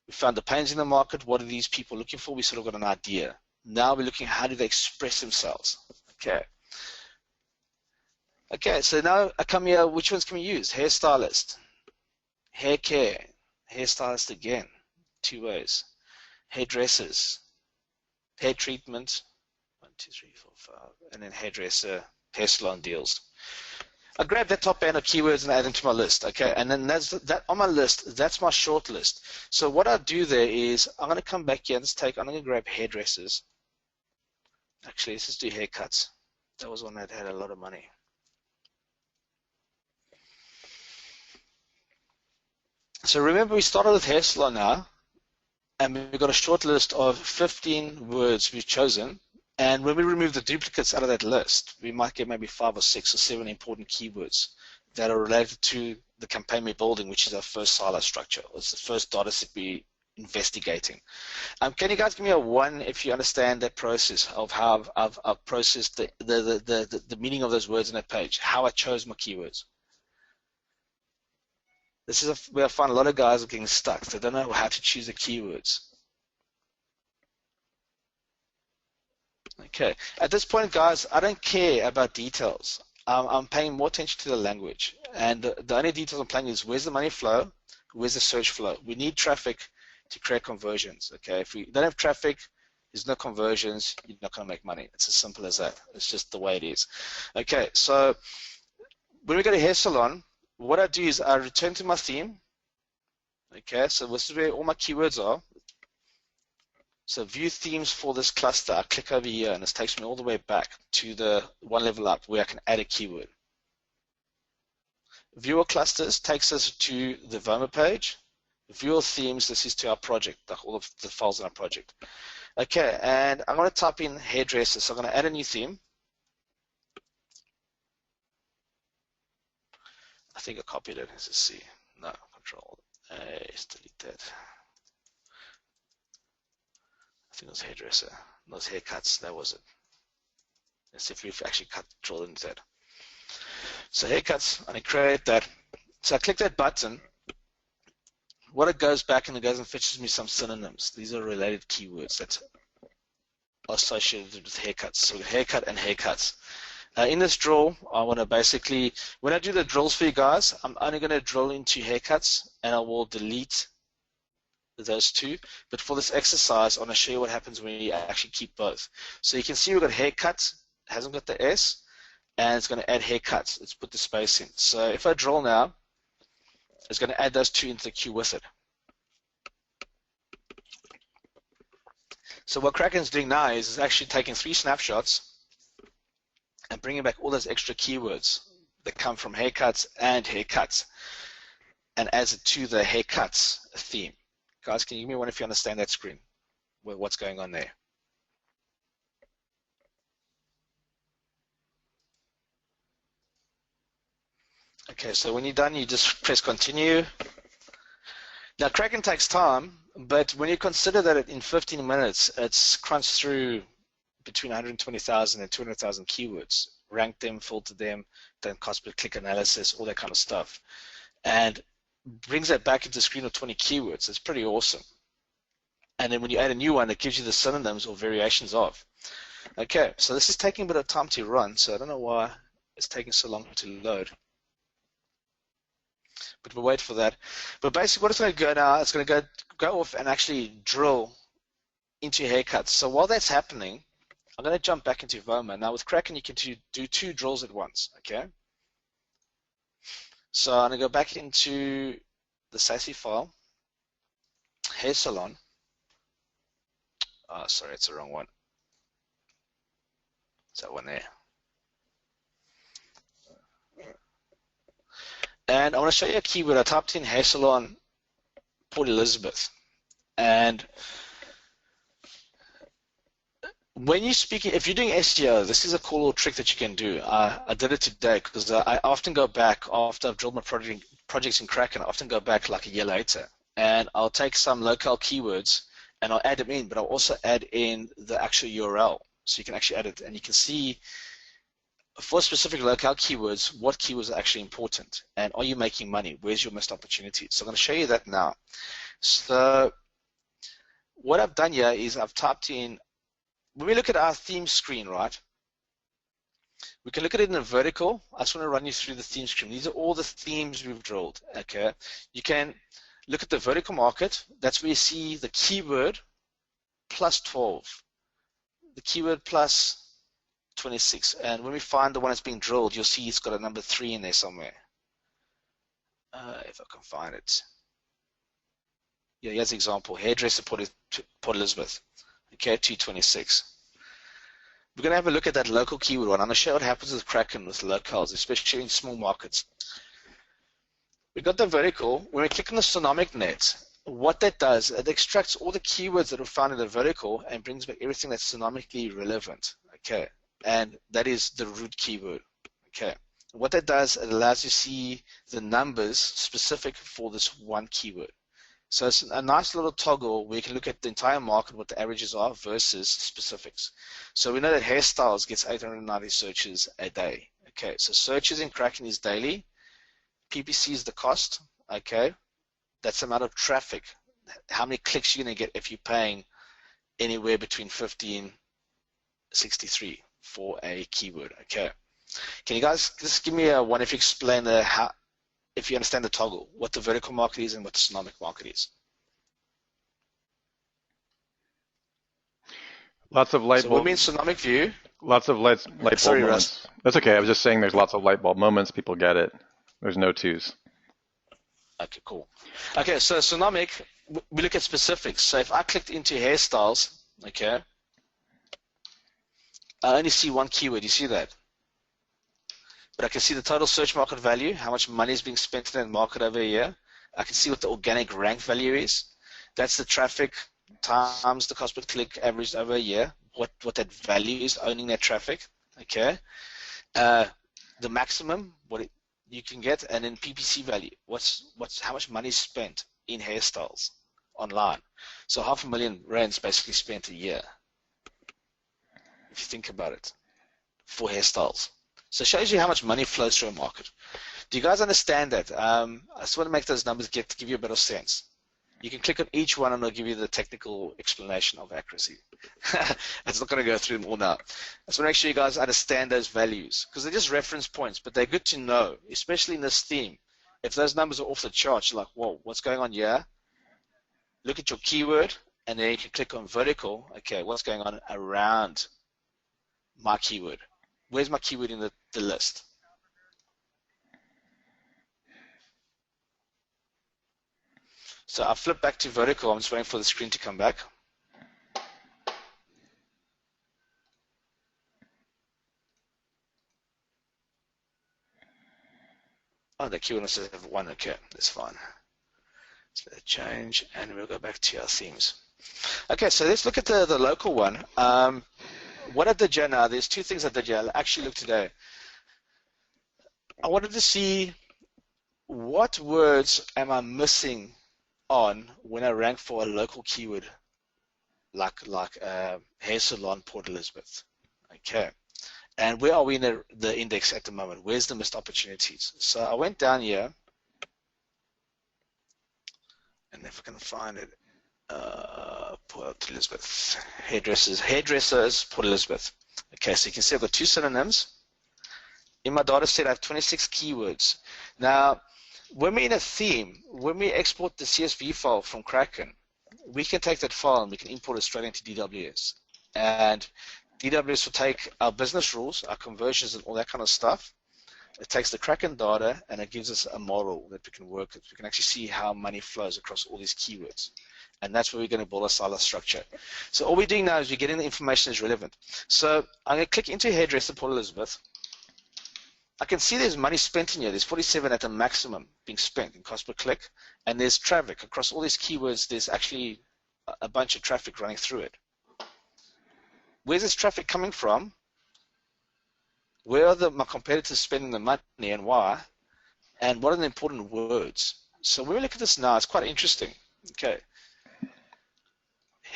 Speaker 1: We found the pains in the market. What are these people looking for? We sort of got an idea. Now we're looking at how do they express themselves. Okay. Okay, so now I come here, which ones can we use? Hairstylist, hair care, hairstylist again, 2 ways. Hairdressers, hair treatment, 1, 2, 3, 4, 5, and then hairdresser, hair salon deals. I grab that top band of keywords and add them to my list, okay? And then that's that on my list, that's my short list. So what I do there is I'm going to come back here and I'm going to grab hairdressers. Actually, let's just do haircuts. That was one that had a lot of money. So remember, we started with hair salon now, and we've got a short list of 15 words we've chosen. And when we remove the duplicates out of that list, we might get maybe 5 or 6 or 7 important keywords that are related to the campaign we're building, which is our first silo structure. It's the first data set we're investigating. Can you guys give me a 1 if you understand that process of how I've processed the meaning of those words on that page, how I chose my keywords? This is where I find a lot of guys are getting stuck. They don't know how to choose the keywords. Okay. At this point, guys, I don't care about details. I'm paying more attention to the language. And the only details I'm playing is where's the money flow, where's the search flow. We need traffic to create conversions. Okay. If we don't have traffic, there's no conversions, you're not going to make money. It's as simple as that. It's just the way it is. Okay. So when we go to hair salon, what I do is I return to my theme. Okay, so this is where all my keywords are. So view themes for this cluster. I click over here and this takes me all the way back to the 1 level up where I can add a keyword. Viewer clusters takes us to the Voma page. Viewer themes, this is to our project, all of the files in our project. Okay, and I'm going to type in hairdresser. So I'm going to add a new theme. I think I copied it. Let's just see. No, Control A, delete that. I think it was hairdresser. Those haircuts, that was it. Let's see if we've actually drilled into that. So haircuts, and I create that. So I click that button. What it goes back and it goes and fetches me some synonyms. These are related keywords that are associated with haircuts. So haircut and haircuts. In this drill, I want to basically, when I do the drills for you guys, I'm only going to drill into haircuts and I will delete those 2. But for this exercise, I want to show you what happens when you actually keep both. So you can see we've got haircuts, it hasn't got the S, and it's going to add haircuts. Let's put the space in. So if I drill now, it's going to add those 2 into the queue with it. So what Kraken's doing now is actually taking 3 snapshots and bringing back all those extra keywords that come from haircuts and haircuts and adds it to the haircuts theme. Guys, can you give me 1 if you understand that screen? What's going on there? Okay, so when you're done, you just press continue. Now, Kraken takes time, but when you consider that in 15 minutes, it's crunched through between 120,000 and 200,000 keywords, rank them, filter them, then cost per click analysis, all that kind of stuff, and brings that back into a screen of 20 keywords. It's pretty awesome. And then when you add a new one, it gives you the synonyms or variations of. Okay, so this is taking a bit of time to run, so I don't know why it's taking so long to load. But we'll wait for that. But basically what it's going to go now, it's going to go off and actually drill into haircuts. So while that's happening, I'm going to jump back into Voma. Now with Kraken, you can do 2 drills at once, okay? So I'm going to go back into the SASE file, hair salon. Oh, sorry, it's the wrong one. It's that one there. And I want to show you a keyword. I typed in hair salon Port Elizabeth. And when you speak, if you're doing SEO, this is a cool little trick that you can do. I did it today because I often go back after I've drilled my projects in Kraken. I often go back like a year later, and I'll take some local keywords and I'll add them in, but I'll also add in the actual URL, so you can actually add it, and you can see for specific locale keywords what keywords are actually important, and are you making money? Where's your missed opportunity? So I'm going to show you that now. So what I've done here is I've typed in. When we look at our theme screen, right, we can look at it in a vertical. I just want to run you through the theme screen. These are all the themes we've drilled, okay? You can look at the vertical market. That's where you see the keyword plus 12, the keyword plus 26. And when we find the one that's being drilled, you'll see it's got a number 3 in there somewhere. If I can find it. Yeah, here's an example. Hairdresser Port Elizabeth. Okay, 226. We're going to have a look at that local keyword one. I'm going to show what happens with Kraken with locales, especially in small markets. We've got the vertical. When we click on the Sonomic net, what that does, it extracts all the keywords that are found in the vertical and brings back everything that's sonomically relevant. Okay, and that is the root keyword. Okay, what that does, it allows you to see the numbers specific for this one keyword. So it's a nice little toggle where you can look at the entire market, what the averages are versus specifics. So we know that hairstyles gets 890 searches a day. Okay, so searches in Kraken is daily. PPC is the cost. Okay, that's the amount of traffic. How many clicks you're going to get if you're paying anywhere between 50 and 63 for a keyword. Okay, can you guys just give me a one if you explain how, if you understand the toggle, what the vertical market is and what the sonomic market is.
Speaker 2: Lots of light bulb.
Speaker 1: So when we in sonomic view.
Speaker 2: Lots of light bulb
Speaker 1: sorry,
Speaker 2: moments.
Speaker 1: Russ.
Speaker 2: That's okay. I was just saying there's lots of light bulb moments. People get it. There's no twos.
Speaker 1: Okay, cool. Okay, so sonomic, we look at specifics. So if I clicked into hairstyles, okay, I only see one keyword. You see that? But I can see the total search market value, how much money is being spent in that market over a year. I can see what the organic rank value is. That's the traffic times the cost per click averaged over a year, what that value is owning that traffic, okay? The maximum, you can get, and then PPC value, how much money is spent in hairstyles online. So R500,000 basically spent a year, if you think about it, for hairstyles. So it shows you how much money flows through a market. Do you guys understand that? I just want to make those numbers give you a better sense. You can click on each one and it'll give you the technical explanation of accuracy. It's not going to go through them all now. I just want to make sure you guys understand those values because they're just reference points, but they're good to know, especially in this theme. If those numbers are off the charts, you're like, whoa, what's going on here? Look at your keyword and then you can click on vertical. Okay, what's going on around my keyword? Where's my keyword in the list? So I flip back to vertical. I'm just waiting for the screen to come back. Oh, the keyword says have one. Okay, that's fine. So let's change, and we'll go back to our themes. Okay, so let's look at the local one. What I did here now, there's two things I did here. I actually looked today. I wanted to see what words am I missing on when I rank for a local keyword like hair salon Port Elizabeth. Okay, and where are we in the index at the moment? Where's the missed opportunities? So I went down here, and if I can find it, Port Elizabeth, hairdressers, Port Elizabeth. Okay, so you can see I've got two synonyms. In my data set, I have 26 keywords. Now, when we're in a theme, when we export the CSV file from Kraken, we can take that file and we can import it straight into DWS. And DWS will take our business rules, our conversions, and all that kind of stuff. It takes the Kraken data and it gives us a model that we can work with. We can actually see how money flows across all these keywords. And that's where we're going to build a silo structure. So all we're doing now is we're getting the information that's relevant. So I'm going to click into hairdresser Port Elizabeth. I can see there's money spent in here. There's 47 at the maximum being spent in cost per click. And there's traffic. Across all these keywords, there's actually a bunch of traffic running through it. Where's this traffic coming from? Where are my competitors spending the money and why? And what are the important words? So when we look at this now, it's quite interesting. Okay.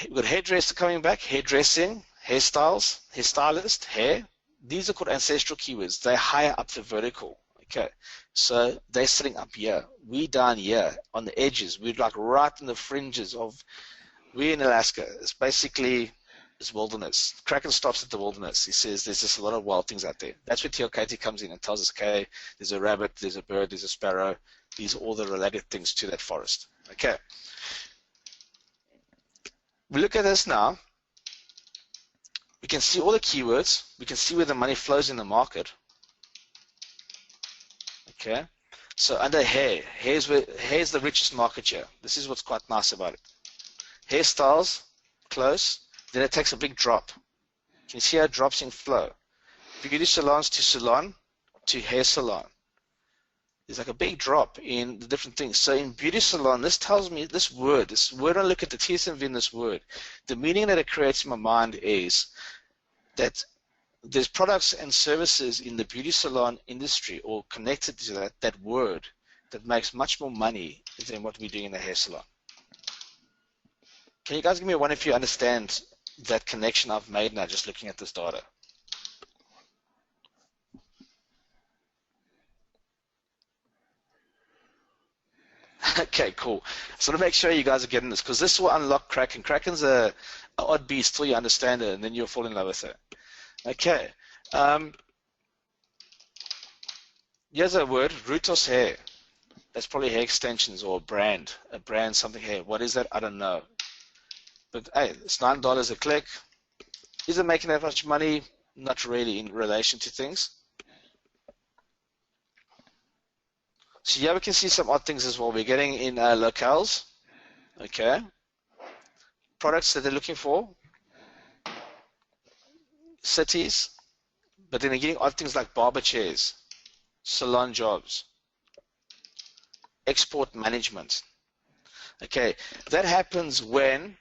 Speaker 1: We've got hairdresser coming back, hairdressing, hairstyles, hairstylist, hair. These are called ancestral keywords. They're higher up the vertical. Okay. So they're sitting up here. We down here on the edges. We're like right in the fringes of, we're in Alaska. It's basically this wilderness. Kraken stops at the wilderness. He says there's just a lot of wild things out there. That's where Katie comes in and tells us, okay, there's a rabbit, there's a bird, there's a sparrow. These are all the related things to that forest. Okay. We look at this now. We can see all the keywords. We can see where the money flows in the market. Okay. So under hair, hair's the richest market here. This is what's quite nice about it. Hairstyles, close. Then it takes a big drop. You can see how it drops in flow. Beauty salons to salon to hair salon. There's like a big drop in the different things. So in beauty salon, this tells me this word, I look at the TSMV in this word, the meaning that it creates in my mind is that there's products and services in the beauty salon industry or connected to that word that makes much more money than what we're doing in the hair salon. Can you guys give me one if you understand that connection I've made now just looking at this data? Okay, cool. So to make sure you guys are getting this, because this will unlock Kraken. Kraken's a odd beast till you understand it, and then you'll fall in love with it. Okay. Here's a word, Rutos hair. That's probably hair extensions or a brand something hair. What is that? I don't know. But hey, it's $9 a click. Is it making that much money? Not really in relation to things. So here we can see some odd things as well. We're getting in locales, okay, products that they're looking for, cities, but then they're getting odd things like barber chairs, salon jobs, export management. Okay, that happens when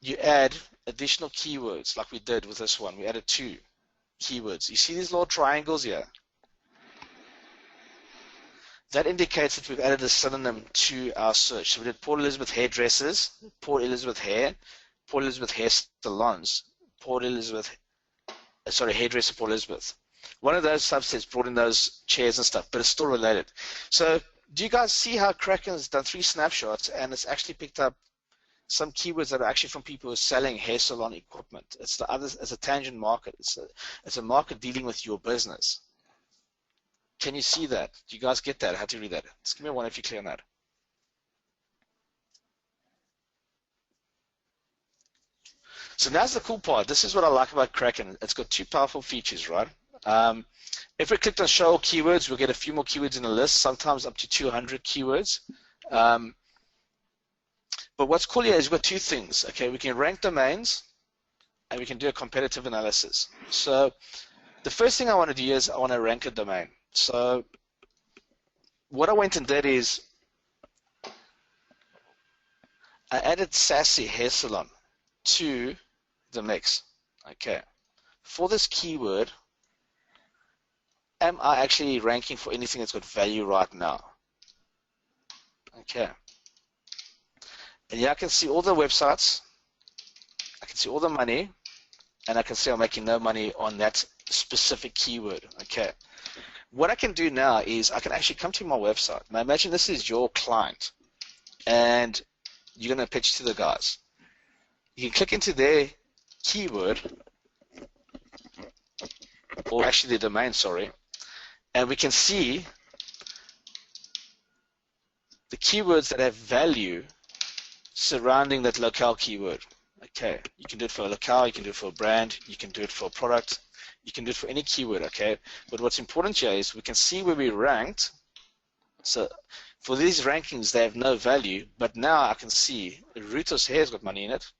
Speaker 1: you add additional keywords like we did with this one. We added 2 keywords. You see these little triangles here? That indicates that we've added a synonym to our search. So we did Port Elizabeth hairdressers, Port Elizabeth hair, Port Elizabeth hair salons, hairdresser Port Elizabeth. One of those subsets brought in those chairs and stuff, but it's still related. So do you guys see how Kraken's done 3 snapshots and it's actually picked up some keywords that are actually from people who are selling hair salon equipment? It's a tangent market. It's a market dealing with your business. Can you see that? Do you guys get that? How to read that? Just give me one if you're clear on that. So now's the cool part. This is what I like about Kraken. It's got 2 powerful features, right? If we clicked on show all keywords, we'll get a few more keywords in the list, sometimes up to 200 keywords. But what's cool here is we've got 2 things. Okay, we can rank domains and we can do a competitive analysis. So the first thing I want to do is I want to rank a domain. So what I went and did is I added Sassy Hair Salon to the mix. Okay. For this keyword, am I actually ranking for anything that's got value right now? Okay. And yeah, I can see all the websites, I can see all the money, and I can see I'm making no money on that specific keyword. Okay. What I can do now is I can actually come to my website. Now imagine this is your client and you're going to pitch to the guys. You can click into their keyword, or actually the domain, sorry, and we can see the keywords that have value surrounding that locale keyword. Okay, you can do it for a locale, you can do it for a brand, you can do it for a product, you can do it for any keyword, okay? But what's important here is we can see where we ranked. So for these rankings, they have no value, but now I can see Rutos hair has got money in it.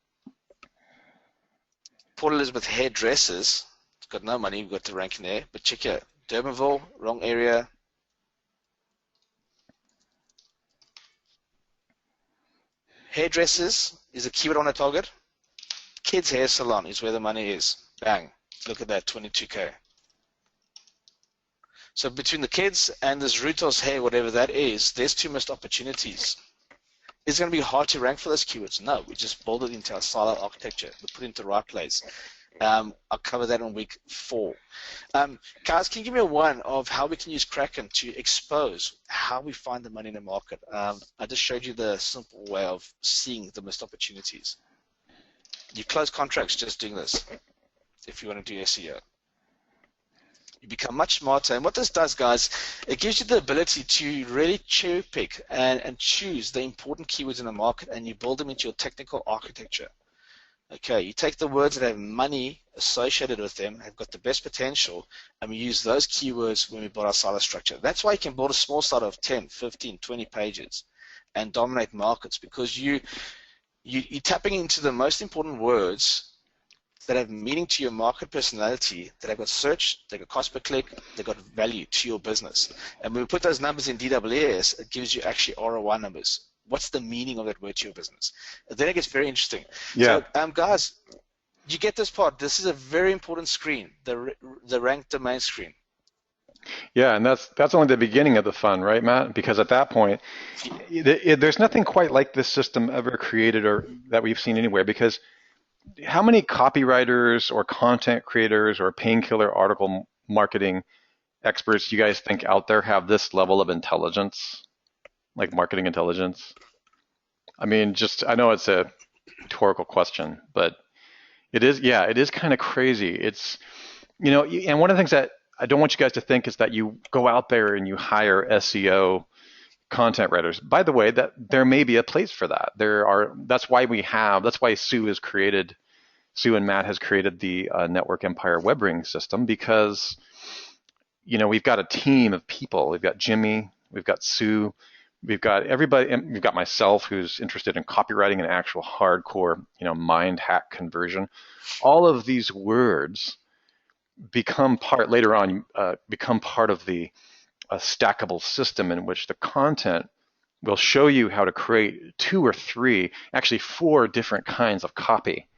Speaker 1: Port Elizabeth hairdressers, it's got no money, we've got the ranking there. But check here, Durbanville, wrong area. Hairdressers is a keyword on a target. Kids hair salon is where the money is. Bang. Look at that, 22K. So between the kids and this Rutos hair, whatever that is, there's two missed opportunities. Is it going to be hard to rank for those keywords? No, we just build it into our silo architecture. We put it into the right place. I'll cover that on week 4. Guys, can you give me a one of how we can use Kraken to expose how we find the money in the market? I just showed you the simple way of seeing the missed opportunities. You close contracts just doing this if you want to do SEO. You become much smarter. And what this does, guys, it gives you the ability to really cherry pick and choose the important keywords in the market, and you build them into your technical architecture. Okay, you take the words that have money associated with them, have got the best potential, and we use those keywords when we build our silo structure. That's why you can build a small site of 10, 15, 20 pages and dominate markets, because you're tapping into the most important words that have meaning to your market personality, that have got search, they've got cost per click, they've got value to your business. And when we put those numbers in DWS, it gives you actually ROI numbers. What's the meaning of that word to your business? And then it gets very interesting.
Speaker 2: Yeah.
Speaker 1: So, guys, you get this part. This is a very important screen, the ranked domain screen.
Speaker 2: Yeah, and that's only the beginning of the fun, right, Matt? Because at that point, there's nothing quite like this system ever created or that we've seen anywhere. Because how many copywriters or content creators or painkiller article marketing experts do you guys think out there have this level of intelligence, like marketing intelligence? I mean, I know it's a rhetorical question, but it is kind of crazy. It's, and one of the things that I don't want you guys to think is that you go out there and you hire SEO content writers. By the way, that there may be a place for that. That's why Sue and Matt has created the Network Empire web ring system, because we've got a team of people. We've got Jimmy, we've got Sue, we've got everybody, and we've got myself who's interested in copywriting and actual hardcore, mind hack conversion. All of these words become part of the stackable system in which the content will show you how to create 2 or 3, actually 4 different kinds of copy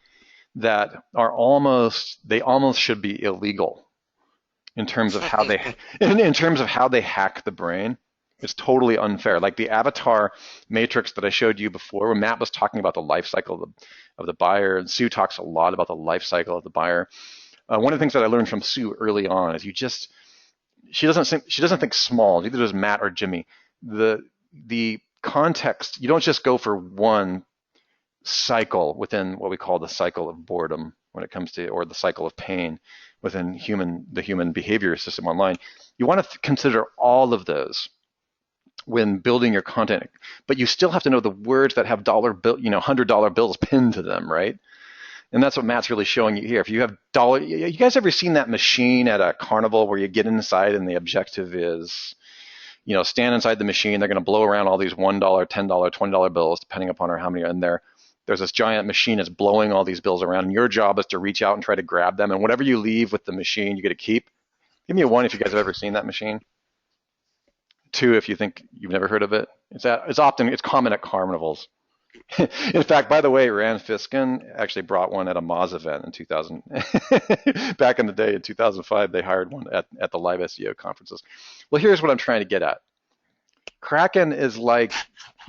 Speaker 2: that are almost should be illegal in terms of how they hack the brain. It's totally unfair. Like the avatar matrix that I showed you before, when Matt was talking about the life cycle of the buyer, and Sue talks a lot about the life cycle of the buyer. One of the things that I learned from Sue early on is she doesn't think small. Neither does Matt or Jimmy. The context, you don't just go for one cycle within what we call the cycle of boredom when it comes to, or the cycle of pain within the human behavior system online. You want to consider all of those when building your content, but you still have to know the words that have $100 bills pinned to them, right? And that's what Matt's really showing you here. If you have you guys ever seen that machine at a carnival where you get inside and the objective is, stand inside the machine, they're going to blow around all these $1, $10, $20 bills, depending upon how many are in there. There's this giant machine that's blowing all these bills around, and your job is to reach out and try to grab them. And whatever you leave with the machine, you get to keep. Give me a 1 if you guys have ever seen that machine. 2 if you think you've never heard of it. It's common at carnivals. In fact, by the way, Rand Fiskin actually brought one at a Moz event in 2000. Back in the day, in 2005, they hired one at the live SEO conferences. Well, here's what I'm trying to get at. Kraken is like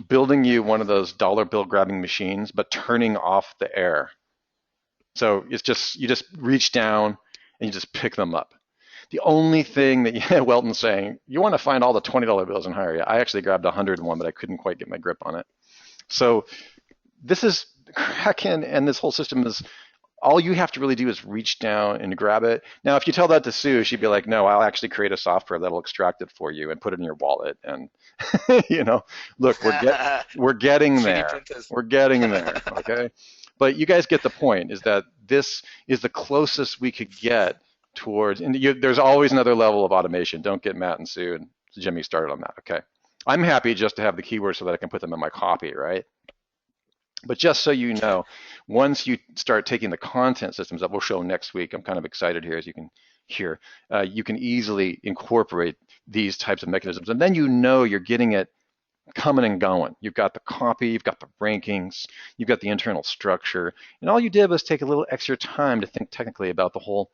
Speaker 2: building you one of those dollar bill grabbing machines, but turning off the air. So you just reach down and you just pick them up. The only thing that Welton's saying, you want to find all the $20 bills and hire you. I actually grabbed 101, but I couldn't quite get my grip on it. So this is Kraken, and this whole system is, all you have to really do is reach down and grab it. Now, if you tell that to Sue, she'd be like, no, I'll actually create a software that'll extract it for you and put it in your wallet. And, look, we're getting there. We're getting there, okay? But you guys get the point, is that this is the closest we could get towards, and there's always another level of automation. Don't get Matt and Sue and Jimmy started on that, okay? I'm happy just to have the keywords so that I can put them in my copy, right? But just so you know, once you start taking the content systems that we'll show next week, I'm kind of excited here, as you can hear, you can easily incorporate these types of mechanisms. And then you're getting it coming and going. You've got the copy, you've got the rankings, you've got the internal structure, and all you did was take a little extra time to think technically about the whole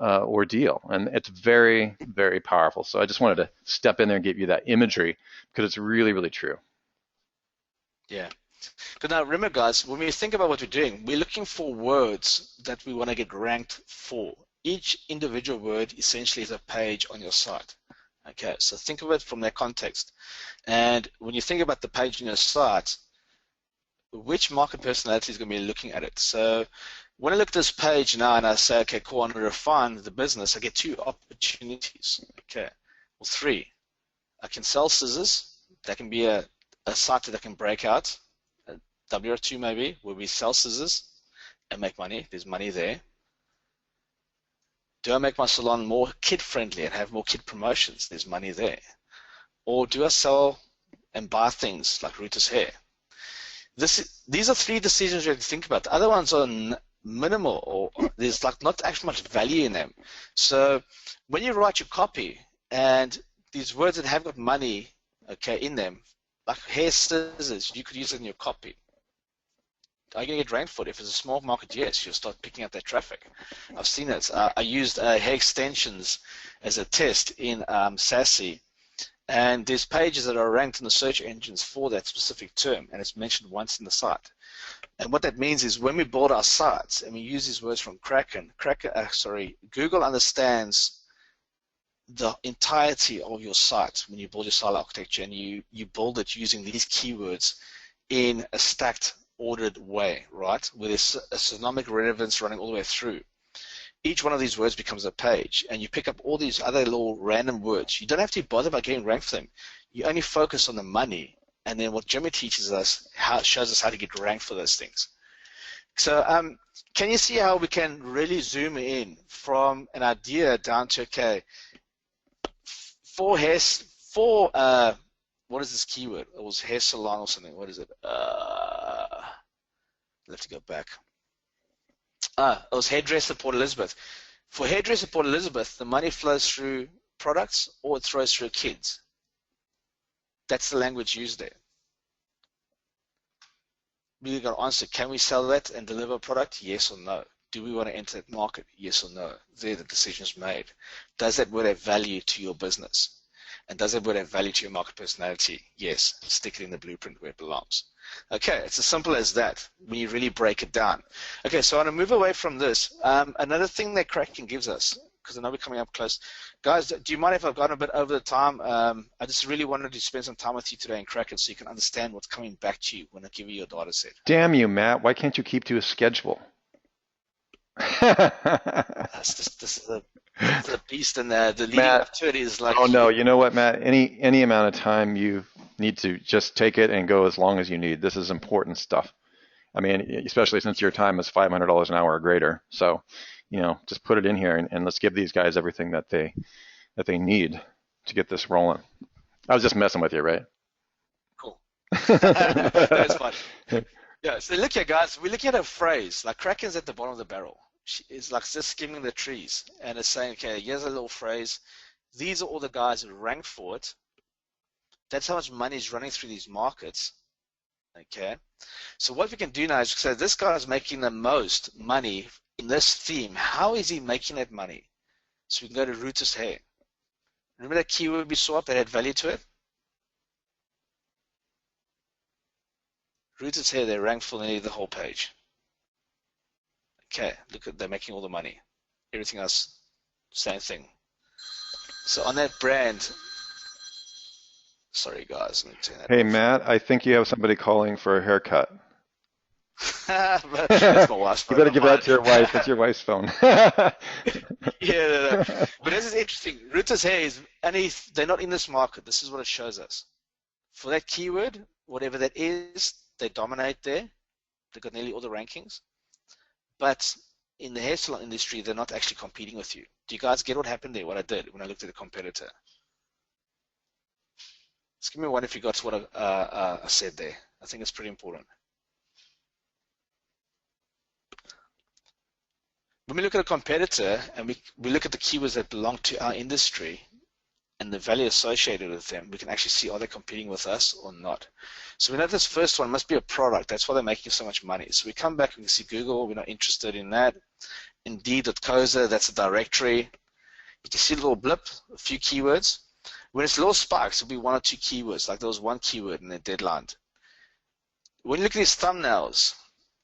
Speaker 2: ordeal. And it's very, very powerful. So I just wanted to step in there and give you that imagery because it's really, really true.
Speaker 1: Yeah. But now remember, guys, when we think about what we're doing, we're looking for words that we want to get ranked for. Each individual word essentially is a page on your site. Okay, so think of it from that context. And when you think about the page on your site, which market personality is going to be looking at it? So when I look at this page now and I say, okay, cool, I want to refine the business, I get two opportunities. Okay, well, three. I can sell scissors. That can be a site that I can break out. WR2 maybe, where we sell scissors and make money. There's money there. Do I make my salon more kid-friendly and have more kid promotions? There's money there. Or do I sell and buy things like Rooter's hair? These are three decisions you have to think about. The other ones are minimal, or there's like not actually much value in them. So when you write your copy and these words that have got money, okay, in them, like hair, scissors, you could use it in your copy. Are you going to get ranked for it? If it's a small market, yes, you'll start picking up that traffic. I've seen it. I used hair extensions as a test in Sassy, and there's pages that are ranked in the search engines for that specific term, and it's mentioned once in the site. And what that means is when we build our sites and we use these words from Kraken, Google understands the entirety of your site when you build your site architecture, and you build it using these keywords in a stacked, ordered way, right? With a synonymic relevance running all the way through. Each one of these words becomes a page, and you pick up all these other little random words. You don't have to bother about getting ranked for them. You only focus on the money, and then what Jimmy teaches us, shows us how to get ranked for those things. So can you see how we can really zoom in from an idea down to, okay, what is this keyword? It was hair salon or something. What is it? I'll have to go back. It was hairdresser Port Elizabeth. For hairdresser Port Elizabeth, the money flows through products or it flows through kids. That's the language used there. We got to answer, can we sell that and deliver a product? Yes or no. Do we want to enter that market? Yes or no. There the decision is made. Does that word have value to your business? And does that word have value to your market personality? Yes. Stick it in the blueprint where it belongs. Okay, it's as simple as that when you really break it down. Okay, so I want to move away from this. Another thing that Kraken gives us, because I know we're coming up close. Guys, do you mind if I've gone a bit over the time? I just really wanted to spend some time with you today in Kraken so you can understand what's coming back to you when I give you your data set.
Speaker 2: Damn you, Matt. Why can't you keep to a schedule?
Speaker 1: This is the beast, and the leading up to it is like...
Speaker 2: Oh, no, you know what, Matt? Any amount of time you need to just take it and go as long as you need. This is important stuff. I mean, especially since your time is $500 an hour or greater. So, just put it in here and let's give these guys everything that they need to get this rolling. I was just messing with you, right?
Speaker 1: Cool. That's fun. Yeah, so look here, guys. We're looking at a phrase, like Kraken's at the bottom of the barrel. It's like just skimming the trees, and it's saying, okay, here's a little phrase. These are all the guys who ranked for it. That's how much money is running through these markets. Okay, so what we can do now is say this guy is making the most money in this theme. How is he making that money? So we can go to Rooter's hair. Remember that keyword we saw up that had value to it? Rooter's hair, they rank for nearly the whole page. Okay, look at, they're making all the money. Everything else, same thing. So on that brand, sorry guys, let me turn that
Speaker 2: Hey
Speaker 1: off.
Speaker 2: Matt, I think you have somebody calling for a haircut.
Speaker 1: That's my wife's phone.
Speaker 2: You better give that to your wife. It's your wife's phone.
Speaker 1: Yeah, no. But this is interesting. Rooter's hair is, and they're not in this market. This is what it shows us. For that keyword, whatever that is, they dominate there. They've got nearly all the rankings. But in the hair salon industry, they're not actually competing with you. Do you guys get what happened there, what I did when I looked at the competitor? Just give me one if you got what I said there. I think it's pretty important. When we look at a competitor and we look at the keywords that belong to our industry, and the value associated with them, we can actually see, are they competing with us or not? So we know this first one must be a product. That's why they're making so much money. So we come back, we can see Google, we're not interested in that. Indeed.coza, that's a directory. You can see a little blip, a few keywords. When it's little spikes, it'll be one or two keywords, like there was one keyword in the deadline. When you look at these thumbnails,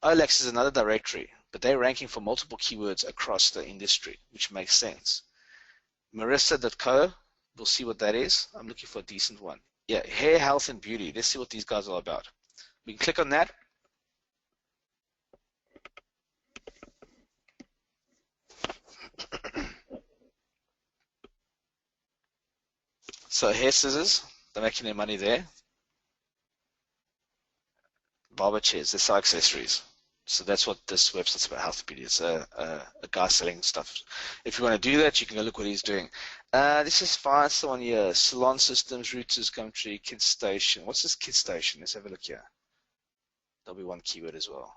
Speaker 1: OLX is another directory, but they're ranking for multiple keywords across the industry, which makes sense. Marissa.co, we'll see what that is. I'm looking for a decent one. Yeah, hair, health, and beauty. Let's see what these guys are about. We can click on that. So hair scissors, they're making their money there. Barber chairs, they sell accessories. So that's what this website's about, health and beauty. It's a guy selling stuff. If you want to do that, you can go look what he's doing. This is fine, someone here. Salon systems, routers, Gumtree, Kid Station. What's this Kid Station? Let's have a look here. There'll be one keyword as well.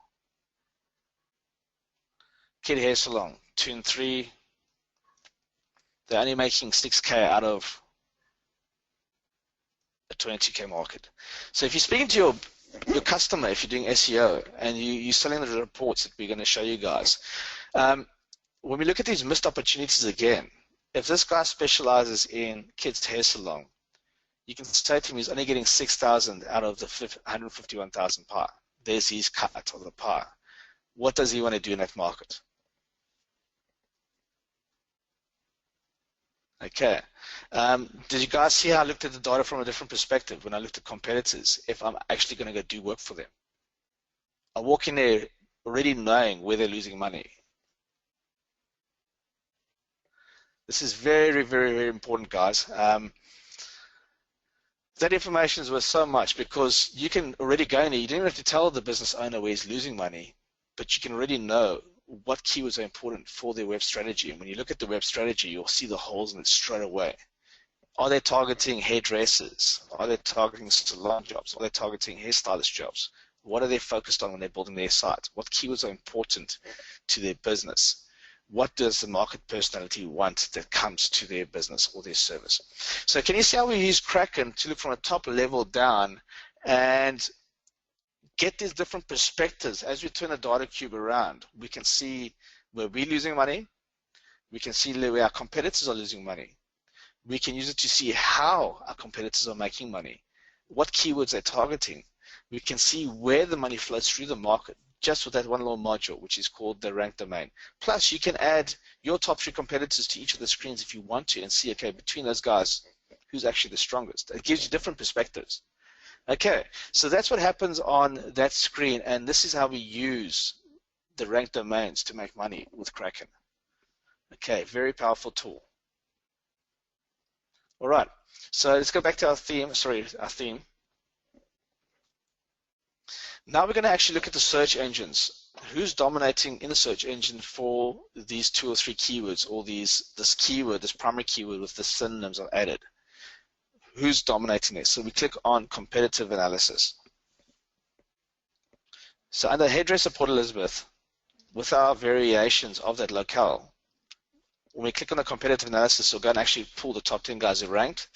Speaker 1: Kid Hair Salon, Tune 3. They're only making 6K out of a 22K market. So if you're speaking to your customer, if you're doing SEO and you're selling the reports that we're going to show you guys, when we look at these missed opportunities again, if this guy specializes in kids hair salon, you can say to him he's only getting 6,000 out of the 151,000 pie. There's his cut of the pie. What does he want to do in that market? Okay. Did you guys see how I looked at the data from a different perspective when I looked at competitors, if I'm actually going to go do work for them? I walk in there already knowing where they're losing money. This is very, very, very important, guys. That information is worth so much because you can already go in there. You don't even have to tell the business owner where he's losing money, but you can already know what keywords are important for their web strategy. And when you look at the web strategy, you'll see the holes in it straight away. Are they targeting hairdressers? Are they targeting salon jobs? Are they targeting hairstylist jobs? What are they focused on when they're building their site? What keywords are important to their business? What does the market personality want that comes to their business or their service? So can you see how we use Kraken to look from a top level down and get these different perspectives? As we turn the data cube around, we can see where we're losing money. We can see where our competitors are losing money. We can use it to see how our competitors are making money, what keywords they're targeting. We can see where the money flows through the market just with that one little module, which is called the rank domain. Plus, you can add your top 3 competitors to each of the screens if you want to and see, okay, between those guys, who's actually the strongest. It gives you different perspectives. Okay, so that's what happens on that screen, and this is how we use the rank domains to make money with Kraken. Okay, very powerful tool. All right, so let's go back to our theme. Now we're going to actually look at the search engines. Who's dominating in the search engine for these 2 or 3 keywords, or this keyword, this primary keyword with the synonyms I've added? Who's dominating this? So we click on competitive analysis. So under hairdresser Port Elizabeth, with our variations of that locale, when we click on the competitive analysis, we'll go and actually pull the top 10 guys who ranked.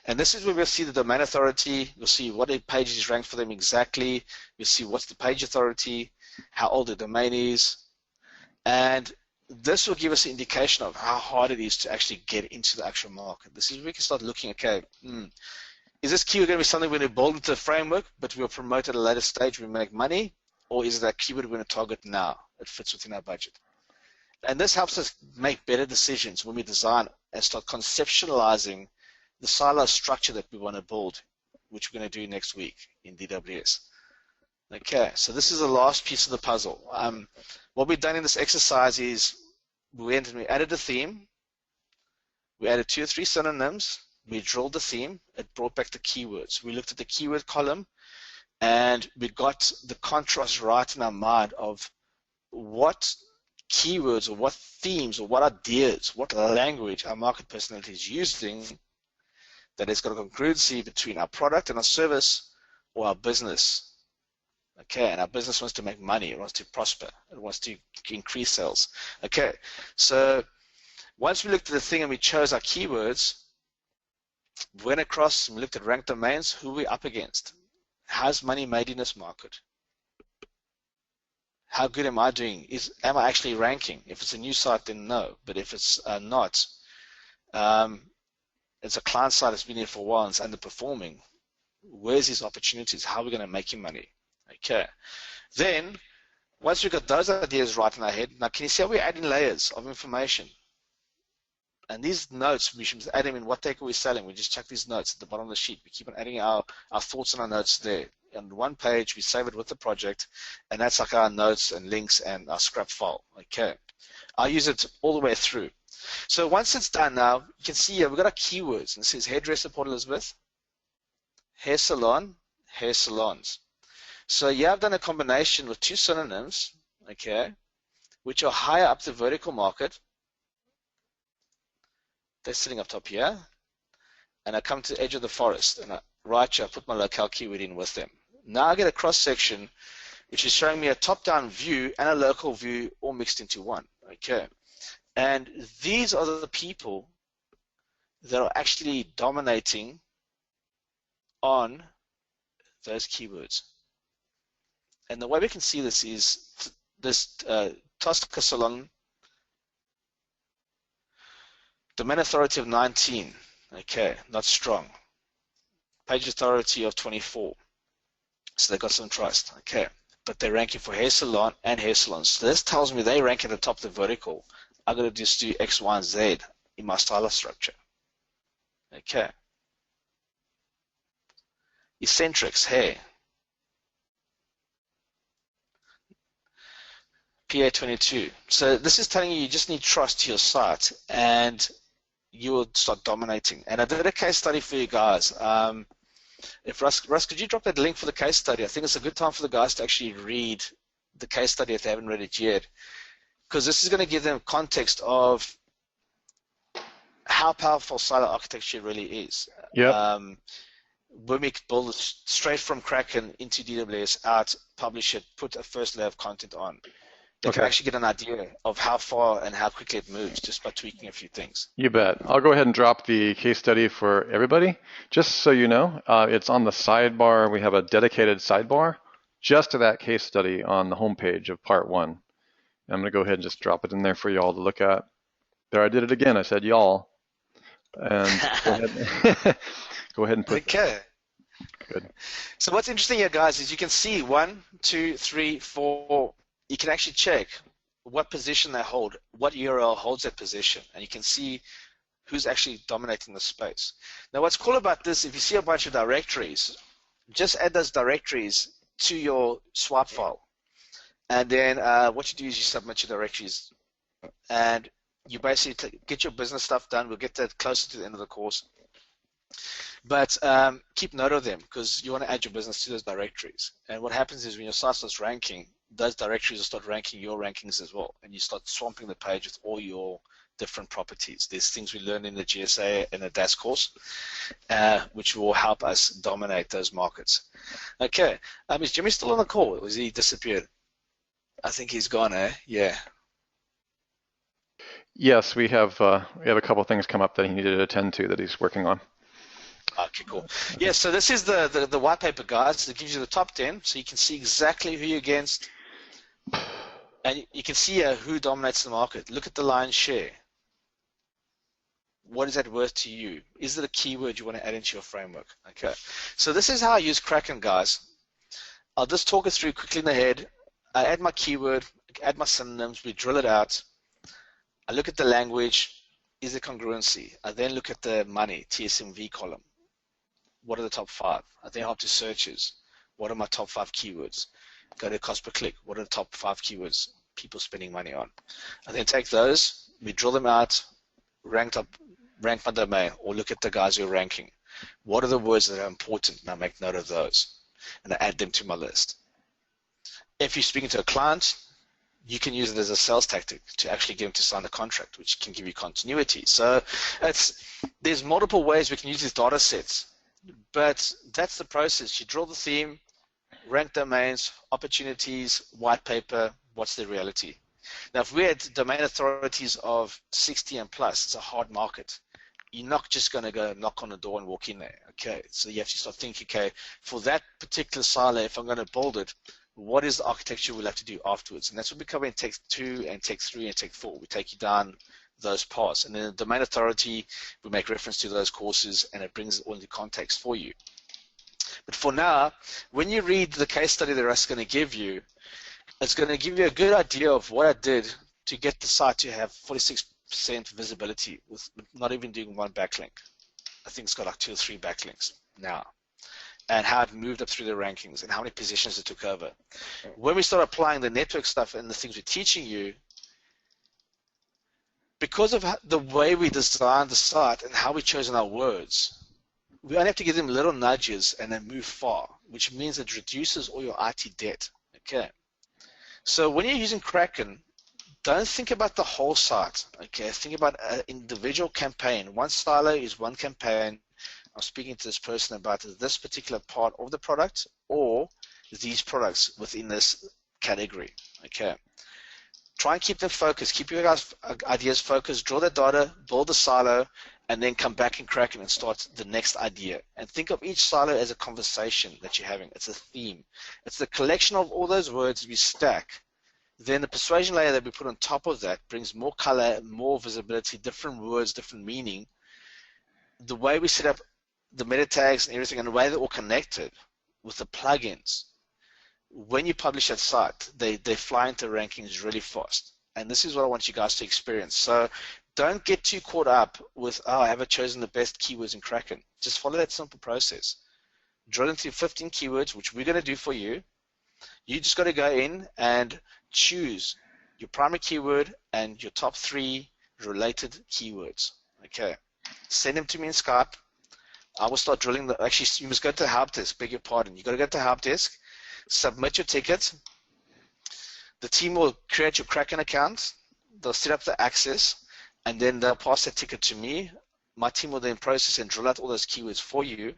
Speaker 1: And this is where we'll see the domain authority. You'll see what page is ranked for them exactly. You'll see what's the page authority, how old the domain is. And this will give us an indication of how hard it is to actually get into the actual market. This is where we can start looking, okay, is this keyword going to be something we're going to build into the framework, but we'll promote at a later stage when we make money? Or is it that keyword we're going to target now? It fits within our budget. And this helps us make better decisions when we design and start conceptualizing the silo structure that we want to build, which we're going to do next week in DWS. Okay, so this is the last piece of the puzzle. What we've done in this exercise is we added a theme, we added 2 or 3 synonyms, we drilled the theme, it brought back the keywords. We looked at the keyword column, and we got the contrast right in our mind of what keywords or what themes or what ideas, what language our market personality is using that has got a congruency between our product and our service or our business. Okay, and our business wants to make money, it wants to prosper, it wants to increase sales. Okay, so once we looked at the thing and we chose our keywords, We went across and looked at ranked domains, who we're up against. How's money made in this market? How good am I doing? Am I actually ranking? If it's a new site, then no. But if it's not, it's a client site that's been here for a while and it's underperforming. Where's his opportunities? How are we going to make him money? Okay. Then, once we've got those ideas right in our head, now can you see how we're adding layers of information? And these notes, we should add them in what tech are we selling. We just check these notes at the bottom of the sheet. We keep on adding our thoughts and our notes there. On one page, we save it with the project, and that's like our notes and links and our scrap file. Okay. I'll use it all the way through. So once it's done now, you can see here, we've got our keywords. And it says hairdresser Port Elizabeth, hair salon, hair salons. So yeah, I've done a combination with two synonyms, okay, which are higher up the vertical market. They're sitting up top here. And I come to the edge of the forest, and right here, I put my locale keyword in with them. Now I get a cross section, which is showing me a top-down view and a local view all mixed into one. Okay. And these are the people that are actually dominating on those keywords. And the way we can see this is this Tosca Salon, domain authority of 19. Okay, not strong. Page authority of 24. So they got some trust. Okay, but they're ranking for hair salon and hair salons. So this tells me they rank at the top of the vertical. I'm going to just do X, Y, and Z in my style structure. Okay. Eccentrics, hair. PA22. So this is telling you just need trust to your site, and you will start dominating. And I did a case study for you guys. If Russ, could you drop that link for the case study? I think it's a good time for the guys to actually read the case study if they haven't read it yet, because this is going to give them context of how powerful silo architecture really is.
Speaker 2: Yeah.
Speaker 1: When we build it straight from Kraken into DWS, out, publish it, put a first layer of content on, they can actually get an idea of how far and how quickly it moves just by tweaking a few things.
Speaker 2: You bet. I'll go ahead and drop the case study for everybody. Just so you know, it's on the sidebar. We have a dedicated sidebar just to that case study on the homepage of part 1. And I'm going to go ahead and just drop it in there for y'all to look at. There, I did it again. I said y'all. And go ahead and put
Speaker 1: Okay.
Speaker 2: Good.
Speaker 1: So what's interesting here, guys, is you can see 1, 2, 3, 4. You can actually check what position they hold, what URL holds that position, and you can see who's actually dominating the space. Now, what's cool about this, if you see a bunch of directories, just add those directories to your swap file. And then what you do is you submit your directories, and you basically get your business stuff done. We'll get that closer to the end of the course. But keep note of them, because you want to add your business to those directories. And what happens is when your site starts ranking, those directories will start ranking your rankings as well, and you start swamping the page with all your different properties. There's things we learn in the GSA and the DAS course, which will help us dominate those markets. Okay, is Jimmy still on the call, or has he disappeared? I think he's gone, eh? Yeah.
Speaker 2: Yes, we have a couple of things come up that he needed to attend to that he's working on.
Speaker 1: Okay, cool. Yeah, so this is the white paper, guys. It gives you the top 10, so you can see exactly who you're against. And you can see who dominates the market. Look at the lion's share. What is that worth to you? Is it a keyword you want to add into your framework? Okay. So this is how I use Kraken, guys. I'll just talk it through quickly in the head. I add my keyword, add my synonyms, we drill it out. I look at the language. Is there congruency? I then look at the money, TSMV column. What are the top 5? I then hop to searches. What are my top 5 keywords? Go to cost per click. What are the top 5 keywords people spending money on? I then take those, we drill them out, rank my domain, or look at the guys who are ranking. What are the words that are important? And I make note of those, and I add them to my list. If you're speaking to a client, you can use it as a sales tactic to actually get them to sign a contract, which can give you continuity. So there's multiple ways we can use these data sets, but that's the process. You draw the theme, rank domains, opportunities, white paper, what's the reality? Now, if we had domain authorities of 60 and plus, it's a hard market. you're not just going to go knock on the door and walk in there. Okay, so you have to start thinking, okay, for that particular silo, if I'm going to build it, what is the architecture we'll have to do afterwards? And that's what we cover in Tech 2 and Tech 3 and Tech 4. We take you down those parts. And then the domain authority, we make reference to those courses, and it brings it all into context for you. But for now, when you read the case study that Russ is going to give you, it's going to give you a good idea of what I did to get the site to have 46% visibility with not even doing one backlink. I think it's got like 2 or 3 backlinks now, and how it moved up through the rankings and how many positions it took over. When we start applying the network stuff and the things we're teaching you, because of the way we designed the site and how we chosen our words, we only have to give them little nudges and then move far, which means it reduces all your IT debt. Okay. So when you're using Kraken, don't think about the whole site. Okay. Think about an individual campaign. One silo is one campaign. I'm speaking to this person about this particular part of the product or these products within this category. Okay. Try and keep them focused. Keep your guys' ideas focused. Draw the data, build the silo, and then come back in Kraken and start the next idea. And think of each silo as a conversation that you're having. It's a theme. It's the collection of all those words we stack. Then the persuasion layer that we put on top of that brings more color, more visibility, different words, different meaning. The way we set up the meta tags and everything, and the way they're all connected with the plugins. When you publish that site, they fly into rankings really fast. And this is what I want you guys to experience. So don't get too caught up with, oh, I haven't chosen the best keywords in Kraken. Just follow that simple process. Drill into 15 keywords, which we're going to do for you. You just got to go in and choose your primary keyword and your top 3 related keywords. Okay. Send them to me in Skype. I will start drilling. Actually, you must go to help desk. Beg your pardon. You got to go to help desk. Submit your ticket. The team will create your Kraken account. They'll set up the access, and then they'll pass that ticket to me. My team will then process and drill out all those keywords for you.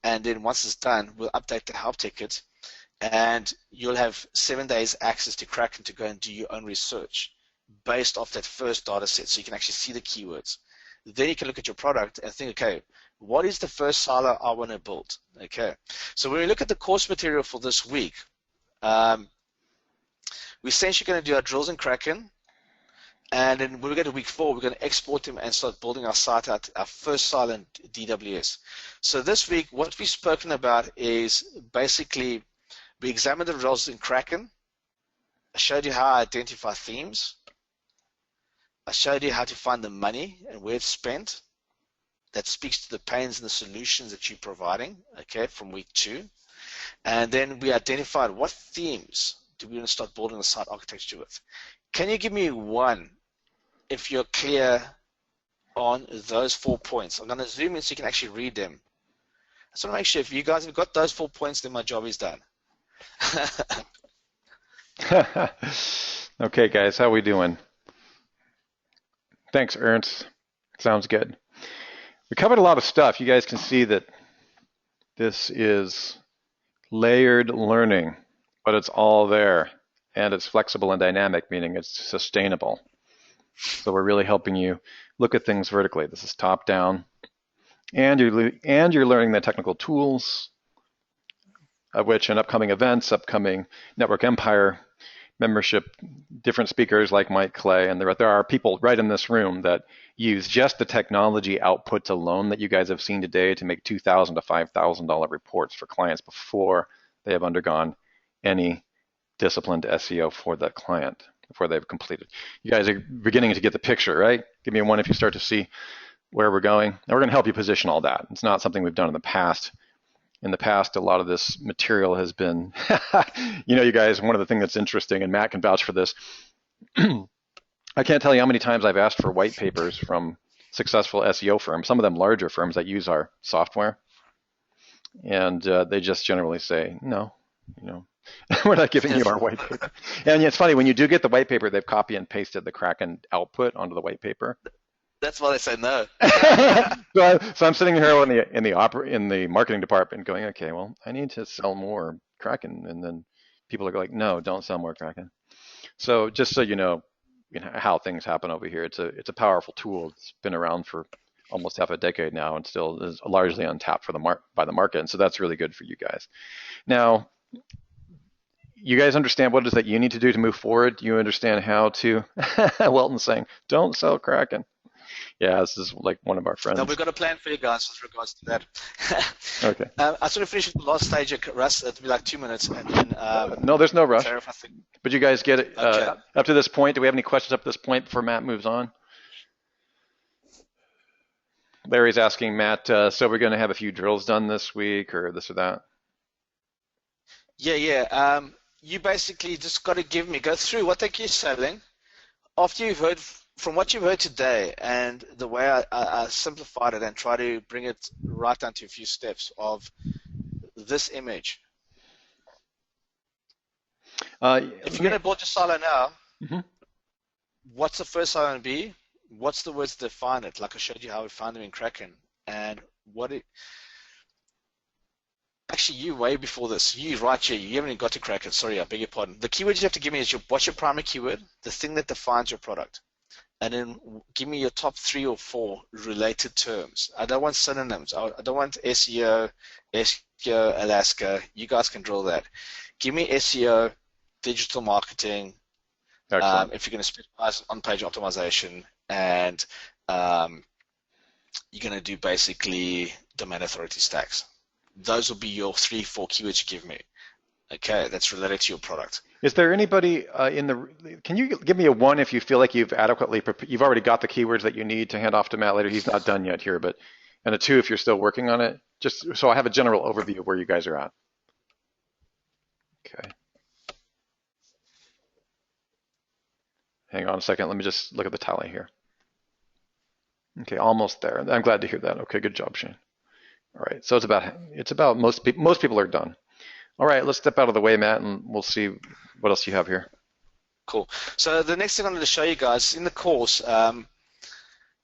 Speaker 1: And then once it's done, we'll update the help ticket, and you'll have 7 days access to Kraken to go and do your own research based off that first data set, so you can actually see the keywords. Then you can look at your product and think, okay, what is the first silo I want to build? Okay, so when we look at the course material for this week, we're essentially going to do our drills in Kraken, and then when we get to week 4, we're going to export them and start building our site out, our first silo in DWS. So this week, what we've spoken about is basically we examined the results in Kraken. I showed you how I identify themes. I showed you how to find the money and where it's spent. That speaks to the pains and the solutions that you're providing, okay, from week 2. And then we identified what themes do we want to start building the site architecture with. Can you give me one if you're clear on those 4 points? I'm going to zoom in so you can actually read them. I just want to make sure if you guys have got those 4 points, then my job is done.
Speaker 2: Okay, guys, how we doing? Thanks, Ernst. Sounds good. We covered a lot of stuff. You guys can see that this is layered learning, but it's all there, and it's flexible and dynamic, meaning it's sustainable. So we're really helping you look at things vertically. This is top down, and you're learning the technical tools, of which in upcoming events, upcoming Network Empire membership, different speakers like Mike Clay, and there are people right in this room that use just the technology outputs alone that you guys have seen today to make $2,000 to $5,000 reports for clients before they have undergone any disciplined SEO for that client, before they've completed. You guys are beginning to get the picture, right? Give me a 1 if you start to see where we're going. And we're going to help you position all that. It's not something we've done in the past. In the past, a lot of this material has been, you guys, one of the things that's interesting, and Matt can vouch for this, I can't tell you how many times I've asked for white papers from successful SEO firms, some of them larger firms that use our software, and they just generally say, no, we're not giving you our white paper. And it's funny, when you do get the white paper, they've copy and pasted the Kraken output onto the white paper.
Speaker 1: That's why they say no.
Speaker 2: So I'm sitting here in the marketing department going, okay, well, I need to sell more Kraken, and then people are like, no, don't sell more Kraken. So just so you know how things happen over here, it's a powerful tool. It's been around for almost half a decade now and still is largely untapped for by the market. And so that's really good for you guys. Now, you guys understand what it is that you need to do to move forward? You understand how to, Welton's saying, don't sell Kraken. Yeah, this is like one of our friends.
Speaker 1: No, we've got a plan for you guys with regards to that.
Speaker 2: Okay.
Speaker 1: I sort of finished the last stage, Russ. It'll be like 2 minutes, and then
Speaker 2: no, there's no rush.
Speaker 1: Sheriff, I think.
Speaker 2: But you guys get it
Speaker 1: Okay.
Speaker 2: up to this point. Do we have any questions up to this point before Matt moves on? Larry's asking Matt, so we're going to have a few drills done this week, or this or that?
Speaker 1: Yeah. You basically just got to go through what you're selling. After you've heard, from what you've heard today, and the way I simplified it and try to bring it right down to a few steps of this image. If you're going to build your silo now, what's the first silo going to be? What's the words that define it? Like I showed you how we found them in Kraken, and actually, you way before this, you right here, you haven't even got to Kraken. Sorry, I beg your pardon. The keyword you have to give me is what's your primary keyword, the thing that defines your product, and then give me your top 3 or 4 related terms. I don't want synonyms. I don't want SEO, Alaska. You guys can drill that. Give me SEO, digital marketing. If you're going to specialize on page optimization, and you're going to do basically domain authority stacks. Those will be your 3, 4 keywords you give me. Okay, that's related to your product.
Speaker 2: Is there anybody can you give me a 1 if you feel like you've you've already got the keywords that you need to hand off to Matt later? He's not done yet here, and a 2 if you're still working on it, just so I have a general overview of where you guys are at. Okay. Hang on a second, let me just look at the tally here. Okay, almost there. I'm glad to hear that. Okay, good job, Shane. All right, so it's about most people are done. All right, let's step out of the way, Matt, and we'll see what else you have here.
Speaker 1: Cool. So the next thing I wanted to show you guys in the course,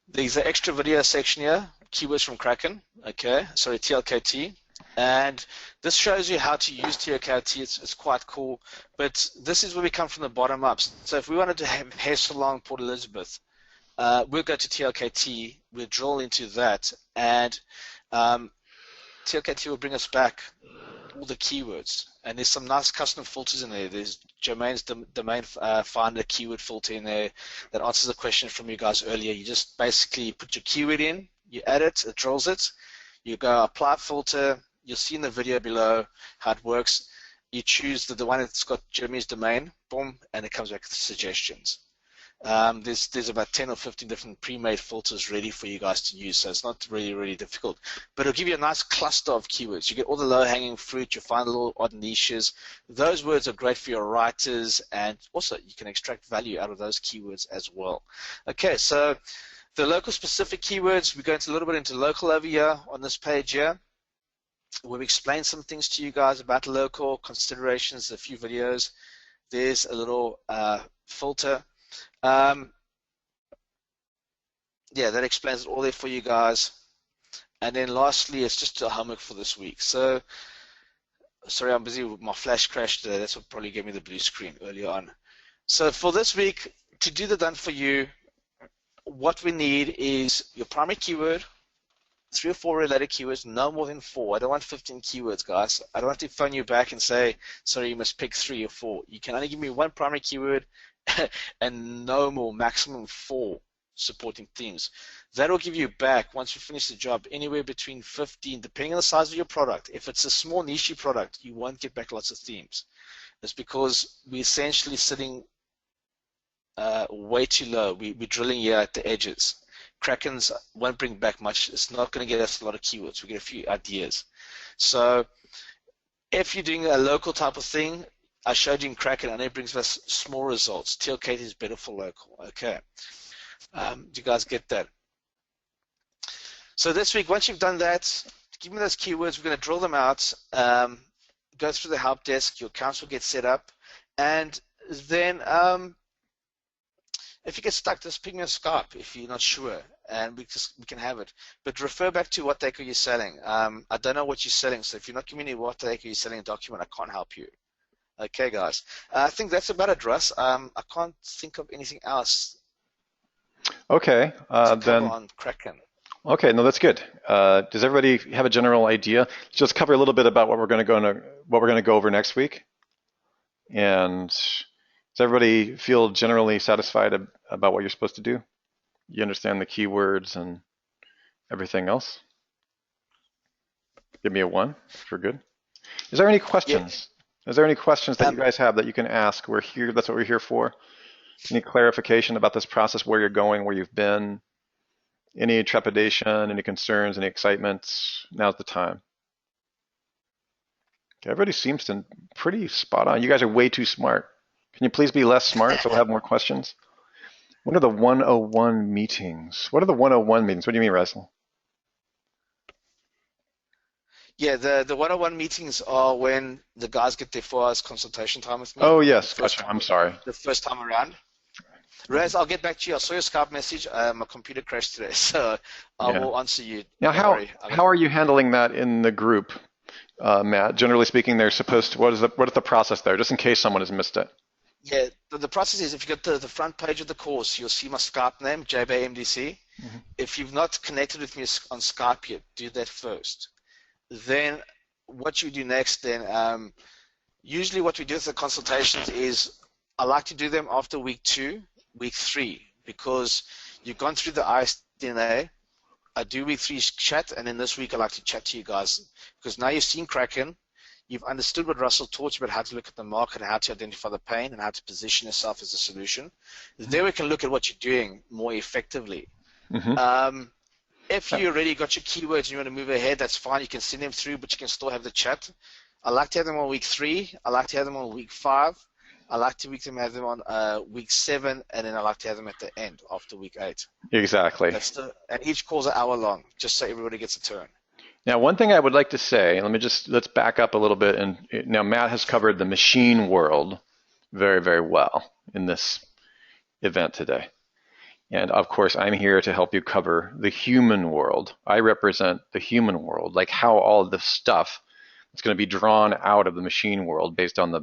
Speaker 1: there's an extra video section here, keywords from Kraken. Okay, sorry, TLKT, and this shows you how to use TLKT. It's quite cool, but this is where we come from the bottom up. So if we wanted to have hair salon Port Elizabeth, we'll go to TLKT, we'll drill into that, and TLKT will bring us back all the keywords, and there's some nice custom filters in there. There's Jermaine's domain finder keyword filter in there that answers the question from you guys earlier. You just basically put your keyword in, you add it, it drills it, you go apply filter, you'll see in the video below how it works. You choose the one that's got Jeremy's domain, boom, and it comes back with the suggestions. There's about 10 or 15 different pre-made filters ready for you guys to use, so it's not really difficult. But it'll give you a nice cluster of keywords. You get all the low-hanging fruit, you find little odd niches. Those words are great for your writers, and also you can extract value out of those keywords as well. Okay, so the local specific keywords, we go into a little bit into local over here on this page here. We've explained some things to you guys about local considerations, a few videos. There's a little filter. Yeah, that explains it all there for you guys. And then lastly, it's just a homework for this week. So, sorry, I'm busy with my flash crash today. That's what probably gave me the blue screen earlier on. So for this week, to do the done for you, what we need is your primary keyword, 3 or 4 related keywords, no more than 4. I don't want 15 keywords, guys. I don't have to phone you back and say, sorry, you must pick 3 or 4. You can only give me 1 primary keyword and no more, maximum 4 supporting themes. That will give you back, once you finish the job, anywhere between 15, depending on the size of your product. If it's a small niche product, you won't get back lots of themes. It's because we're essentially sitting way too low. We're drilling here at the edges. Krakens won't bring back much. It's not going to get us a lot of keywords. We get a few ideas. So if you're doing a local type of thing, I showed you in Kraken, and it brings us small results. TLKT is better for local. Okay. Do you guys get that? So this week, once you've done that, give me those keywords. We're going to drill them out, go through the help desk. Your accounts will get set up. And then if you get stuck, just ping me on Skype if you're not sure, and we can have it. But refer back to what acre you're selling. I don't know what you're selling, so if you're not giving me what acre you're selling a document, I can't help you. Okay, guys. I think that's about it, Russ. I can't think of anything else.
Speaker 2: Okay,
Speaker 1: to cover on Kraken.
Speaker 2: Okay, no, that's good. Does everybody have a general idea? Just cover a little bit about what we're going to go over next week. And does everybody feel generally satisfied about what you're supposed to do? You understand the keywords and everything else? Give me a 1 if you're good. Is there any
Speaker 1: Yeah.
Speaker 2: questions? Is there any questions that you
Speaker 1: Um,
Speaker 2: guys have that you can ask? We're here. That's what we're here for. Any clarification about this process, where you're going, where you've been? Any trepidation, any concerns, any excitements? Now's the time. Okay, everybody seems to pretty spot on. You guys are way too smart. Can you please be less smart so we'll have more questions? What are the 101 meetings? What are the 101 meetings? What do you mean, Russell?
Speaker 1: yeah, the one-on-one meetings are when the guys get their 4 hours consultation time with me
Speaker 2: Oh,
Speaker 1: the
Speaker 2: yes,
Speaker 1: first
Speaker 2: gotcha.
Speaker 1: time
Speaker 2: I'm sorry.
Speaker 1: the first time around. Raz, I'll get back to you. I saw your Skype message. My computer crashed today, so I
Speaker 2: Yeah.
Speaker 1: will answer you.
Speaker 2: Now,
Speaker 1: Don't worry.
Speaker 2: how are you handling that in the group, Matt? Generally speaking, they're supposed to. What is the process there, just in case someone has missed it?
Speaker 1: Yeah, the process is if you go to the front page of the course, you'll see my Skype name, JBMDC.
Speaker 2: Mm-hmm.
Speaker 1: If you've not connected with me on Skype yet, do that first. Then what you do next, then usually what we do with the consultations is I like to do them after week 2, week 3, because you've gone through the ISDNA. I do week 3 chat, and then this week I like to chat to you guys because now you've seen Kraken. You've understood what Russell taught you about how to look at the market, how to identify the pain, and how to position yourself as a solution. Then we can look at what you're doing more effectively.
Speaker 2: Mm-hmm.
Speaker 1: If you already got your keywords and you want to move ahead, that's fine. You can send them through, but you can still have the chat. I like to have them on week 3. I like to have them on week 5. I like to have them on week 7, and then I like to have them at the end after week 8.
Speaker 2: Exactly.
Speaker 1: And each call's an hour long, just so everybody gets a turn.
Speaker 2: Now, one thing I would like to say, let's back up a little bit. And now Matt has covered the machine world very, very well in this event today. And of course, I'm here to help you cover the human world. I represent the human world, like how all of this stuff is going to be drawn out of the machine world based on the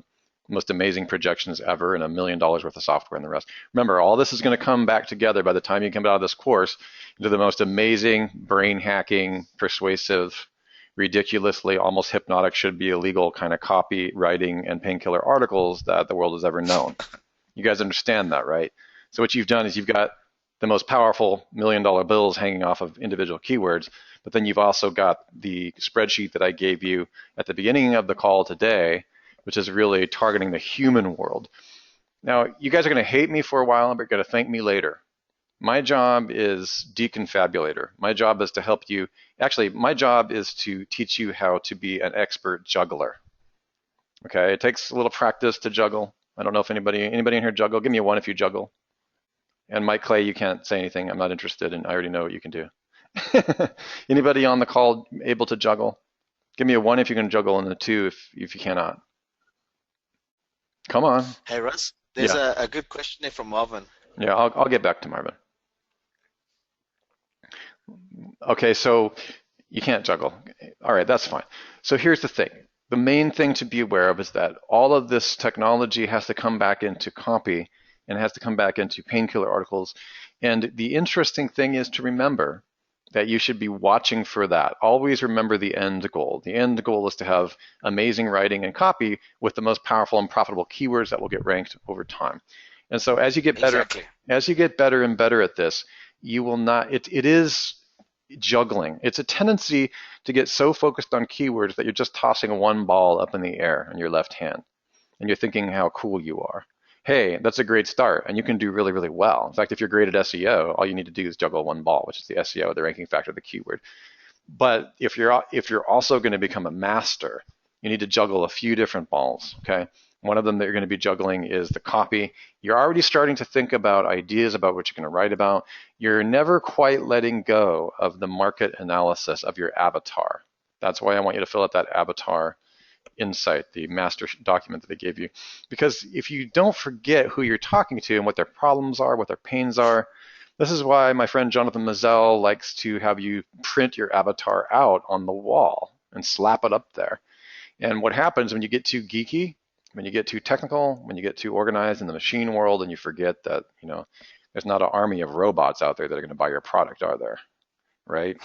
Speaker 2: most amazing projections ever and $1 million worth of software and the rest. Remember, all this is going to come back together by the time you come out of this course into the most amazing, brain hacking, persuasive, ridiculously almost hypnotic, should be illegal kind of copywriting and painkiller articles that the world has ever known. You guys understand that, right? So what you've done is you've got the most powerful $1 million bills hanging off of individual keywords, but then you've also got the spreadsheet that I gave you at the beginning of the call today, which is really targeting the human world. Now, you guys are going to hate me for a while, but you're going to thank me later. My job is deconfabulator. My job is to help you. Actually, my job is to teach you how to be an expert juggler. Okay, it takes a little practice to juggle. I don't know if anybody in here juggle. Give me a 1 if you juggle. And Mike Clay, you can't say anything. I'm not interested, and I already know what you can do. Anybody on the call able to juggle? Give me a 1 if you can juggle, and a 2 if you cannot. Come on.
Speaker 1: Hey, Russ, there's
Speaker 2: Yeah.
Speaker 1: a good question there from Marvin.
Speaker 2: Yeah, I'll get back to Marvin. Okay, so you can't juggle. All right, that's fine. So here's the thing. The main thing to be aware of is that all of this technology has to come back into copy and it has to come back into painkiller articles. And the interesting thing is to remember that you should be watching for that. Always remember the end goal. The end goal is to have amazing writing and copy with the most powerful and profitable keywords that will get ranked over time. And so as you get better, as you get better and better at this, you will not, it is juggling. It's a tendency to get so focused on keywords that you're just tossing one ball up in the air in your left hand and you're thinking how cool you are. Hey, that's a great start, and you can do really, really well. In fact, if you're great at SEO, all you need to do is juggle one ball, which is the SEO, the ranking factor of the keyword. But if you're also going to become a master, you need to juggle a few different balls, okay? One of them that you're going to be juggling is the copy. You're already starting to think about ideas about what you're going to write about. You're never quite letting go of the market analysis of your avatar. That's why I want you to fill out that avatar insight, the master document that they gave you. Because if you don't forget who you're talking to and what their problems are, what their pains are, this is why my friend Jonathan Mazel likes to have you print your avatar out on the wall and slap it up there. And what happens when you get too geeky, when you get too technical, when you get too organized in the machine world and you forget that, there's not an army of robots out there that are going to buy your product, are there? right?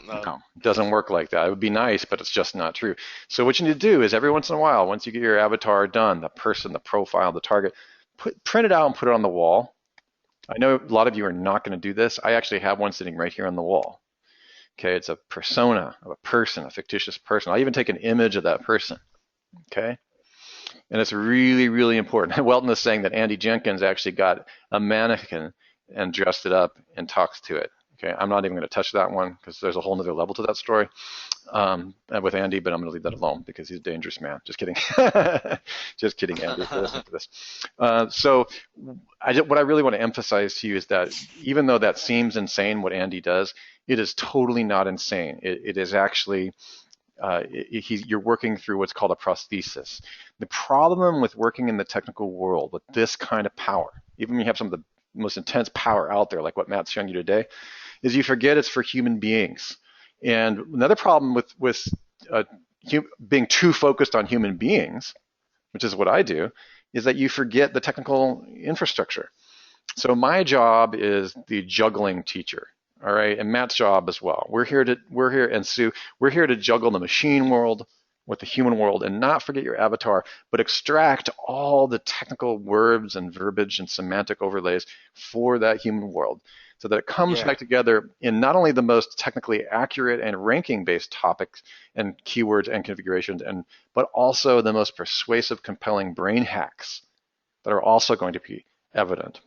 Speaker 1: No.
Speaker 2: No, it doesn't work like that. It would be nice, but it's just not true. So what you need to do is every once in a while, once you get your avatar done, the person, the profile, the target, print it out and put it on the wall. I know a lot of you are not going to do this. I actually have one sitting right here on the wall. Okay, it's a persona of a person, a fictitious person. I'll even take an image of that person. Okay, and it's really, really important. Welton is saying that Andy Jenkins actually got a mannequin and dressed it up and talks to it. Okay, I'm not even going to touch that one because there's a whole nother level to that story with Andy, but I'm going to leave that alone because he's a dangerous man. Just kidding. Just kidding, Andy, if you're listening to this. So what I really want to emphasize to you is that even though that seems insane, what Andy does, it is totally not insane. It is actually, you're working through what's called a prosthesis. The problem with working in the technical world with this kind of power, even when you have some of the most intense power out there, like what Matt's showing you today, is you forget it's for human beings. And another problem with being too focused on human beings, which is what I do, is that you forget the technical infrastructure. So my job is the juggling teacher, all right, and Matt's job as well. We're here, and Sue, we're here to juggle the machine world with the human world and not forget your avatar, but extract all the technical words and verbiage and semantic overlays for that human world so that it comes back together in not only the most technically accurate and ranking-based topics and keywords and configurations, but also the most persuasive, compelling brain hacks that are also going to be evident.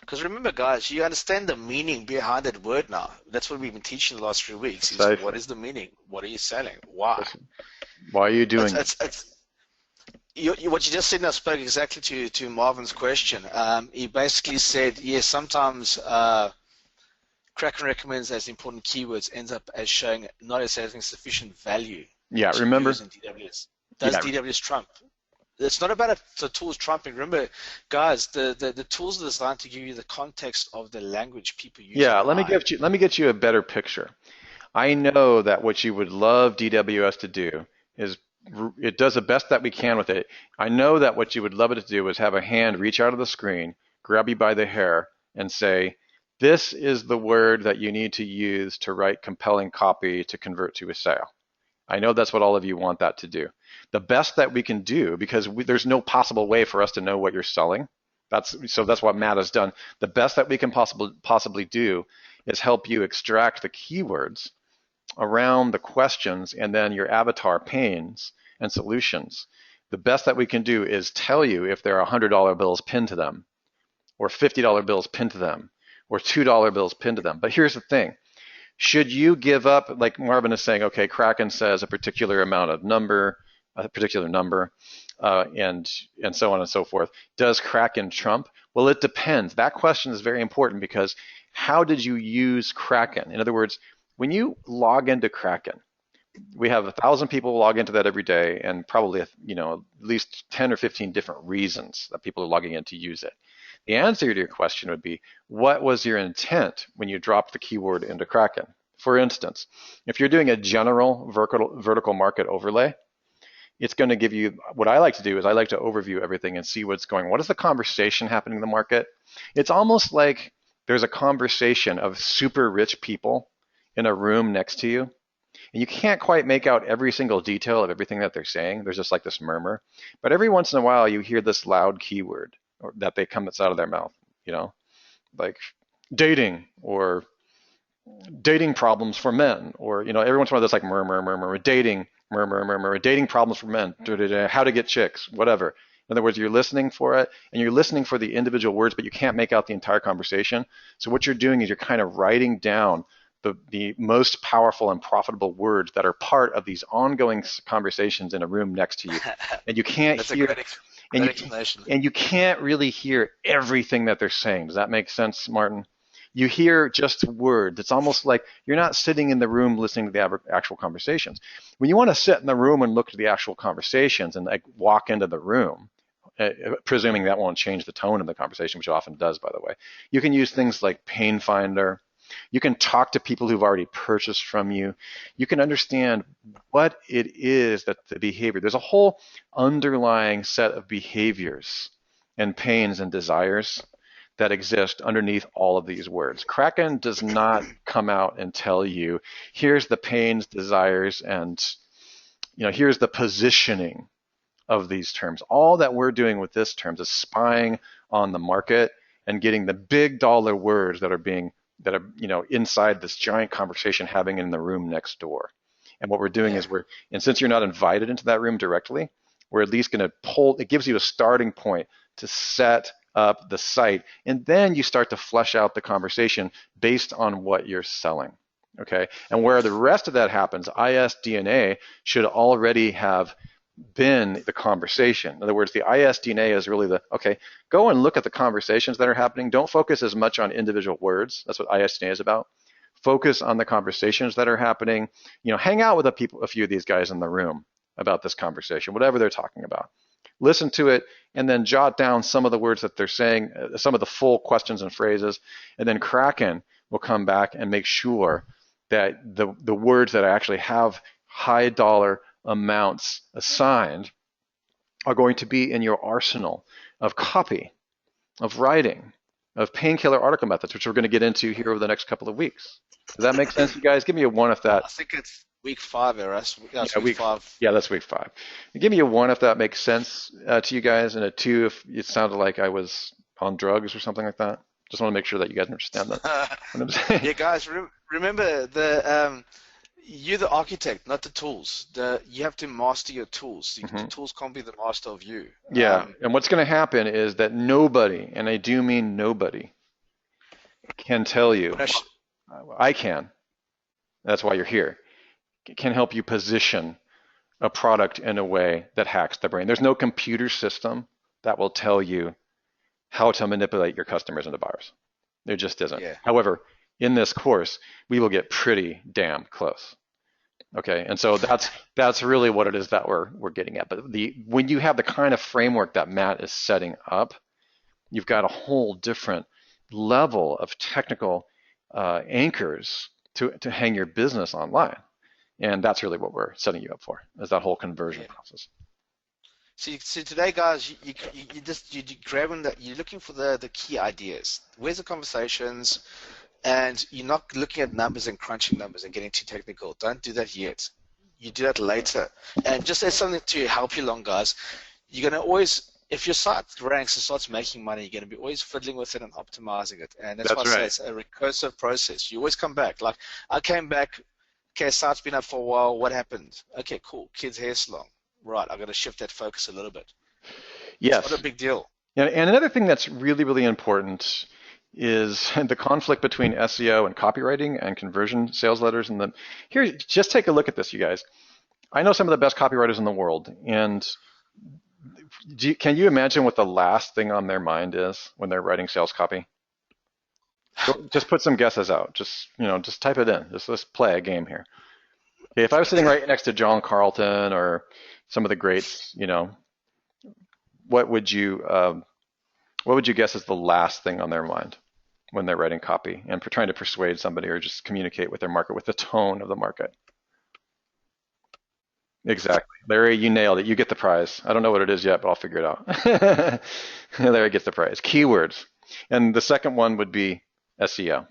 Speaker 1: Because remember, guys, you understand the meaning behind that word now. That's what we've been teaching the last 3 weeks. Is what is the meaning? What are you selling? Why?
Speaker 2: Why are you doing it?
Speaker 1: What you just said now spoke exactly to Marvin's question. He basically said, yes, sometimes Kraken recommends as important keywords ends up as showing not as having sufficient value.
Speaker 2: Yeah, remember?
Speaker 1: In DWS. Does DWS trump? It's not about the tools trumping. Remember, guys, the tools are designed to give you the context of the language people use.
Speaker 2: Yeah, let me get you a better picture. I know that what you would love DWS to do is it does the best that we can with it. I know that what you would love it to do is have a hand reach out of the screen, grab you by the hair, and say, this is the word that you need to use to write compelling copy to convert to a sale. I know that's what all of you want that to do. The best that we can do, because there's no possible way for us to know what you're selling. That's what Matt has done. The best that we can possibly do is help you extract the keywords around the questions and then your avatar pains and solutions. The best that we can do is tell you if there are $100 bills pinned to them, or $50 bills pinned to them, or $2 bills pinned to them. But here's the thing. Should you give up, like Marvin is saying, okay, Kraken says a particular amount of number, a particular number, and so on and so forth. Does Kraken trump? Well, it depends. That question is very important because how did you use Kraken? In other words, when you log into Kraken, we have 1,000 people log into that every day, and probably at least 10 or 15 different reasons that people are logging in to use it. The answer to your question would be, what was your intent when you dropped the keyword into Kraken? For instance, if you're doing a general vertical market overlay, it's going to give you, what I like to do is I like to overview everything and see what's going on. What is the conversation happening in the market? It's almost like there's a conversation of super rich people in a room next to you, and you can't quite make out every single detail of everything that they're saying. There's just like this murmur. But every once in a while, you hear this loud keyword that they come out of their mouth, like dating or dating problems for men, or every once in a while there's like murmur, dating, murmur, dating problems for men, how to get chicks, whatever. In other words, you're listening for it, and you're listening for the individual words, but you can't make out the entire conversation. So what you're doing is you're kind of writing down the most powerful and profitable words that are part of these ongoing conversations in a room next to you, and you can't hear. And you can't really hear everything that they're saying. Does that make sense, Martin? You hear just words. It's almost like you're not sitting in the room listening to the actual conversations. When you want to sit in the room and look at the actual conversations and like walk into the room, presuming that won't change the tone of the conversation, which it often does, by the way, you can use things like Pain Finder. You can talk to people who've already purchased from you. You can understand what it is that the behavior, there's a whole underlying set of behaviors and pains and desires that exist underneath all of these words. Kraken does not come out and tell you, here's the pains, desires, and here's the positioning of these terms. All that we're doing with this terms is spying on the market and getting the big dollar words that are inside this giant conversation having in the room next door. And what we're doing is and since you're not invited into that room directly, we're at least going to pull, it gives you a starting point to set up the site, and then you start to flesh out the conversation based on what you're selling. Okay, and where the rest of that happens, ISDNA should already have been the conversation. In other words, the ISDNA is really go and look at the conversations that are happening. Don't focus as much on individual words. That's what ISDNA is about. Focus on the conversations that are happening. Hang out with a few of these guys in the room about this conversation, whatever they're talking about. Listen to it, and then jot down some of the words that they're saying, some of the full questions and phrases, and then Kraken will come back and make sure that the words that actually have high dollar amounts assigned are going to be in your arsenal of copy, of writing, of painkiller article methods, which we're going to get into here over the next couple of weeks. Does that make sense, you guys? Give me a 1 if that.
Speaker 1: I think it's week 5, Eras. That's week 5.
Speaker 2: Yeah, that's week 5. Give me a 1 if that makes sense to you guys, and a 2 if it sounded like I was on drugs or something like that. Just want to make sure that you guys understand that.
Speaker 1: Yeah, guys, remember you're the architect, not the tools. You have to master your tools. The tools can't be the master of you.
Speaker 2: Yeah, and what's going to happen is that nobody, and I do mean nobody, can tell you. I can. That's why you're here. Can help you position a product in a way that hacks the brain. There's no computer system that will tell you how to manipulate your customers into buyers. There just isn't.
Speaker 1: Yeah.
Speaker 2: However, in this course, we will get pretty damn close. Okay, and so that's really what it is that we're getting at. But when you have the kind of framework that Matt is setting up, you've got a whole different level of technical anchors to hang your business online. And that's really what we're setting you up for, is that whole conversion process.
Speaker 1: See today, guys, you're grabbing that. You're looking for the key ideas. Where's the conversations? And you're not looking at numbers and crunching numbers and getting too technical. Don't do that yet. You do that later. And just as something to help you along, guys, you're going to always, if your site ranks and starts making money, you're going to be always fiddling with it and optimizing it. And that's why I say it's a recursive process. You always come back. Like, I came back, okay, site's been up for a while. What happened? Okay, cool. Kids' hair salon. Right, I'm going to shift that focus a little bit.
Speaker 2: Yes.
Speaker 1: It's not a big deal.
Speaker 2: And another thing that's really, really important is the conflict between SEO and copywriting and conversion sales letters. And here, just take a look at this, you guys. I know some of the best copywriters in the world, and can you imagine what the last thing on their mind is when they're writing sales copy? Just put some guesses out. Just type it in. Let's play a game here. Okay, if I was sitting right next to John Carlton or some of the greats, what would you guess is the last thing on their mind when they're writing copy and trying to persuade somebody or just communicate with their market, with the tone of the market? Exactly. Larry, you nailed it. You get the prize. I don't know what it is yet, but I'll figure it out. Larry gets the prize. Keywords. And the second one would be SEO.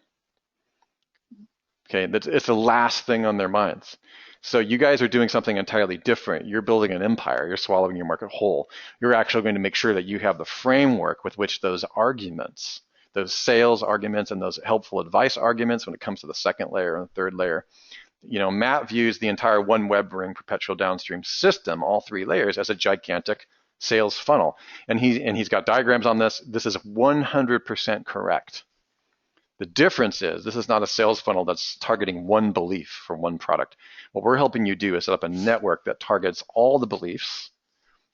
Speaker 2: Okay, it's the last thing on their minds. So you guys are doing something entirely different. You're building an empire. You're swallowing your market whole. You're actually going to make sure that you have the framework with which those arguments, those sales arguments and those helpful advice arguments when it comes to the second layer and the third layer. Matt views the entire one web ring perpetual downstream system, all 3 layers, as a gigantic sales funnel. And he's got diagrams on this. This is 100% correct. The difference is this is not a sales funnel that's targeting one belief for one product. What we're helping you do is set up a network that targets all the beliefs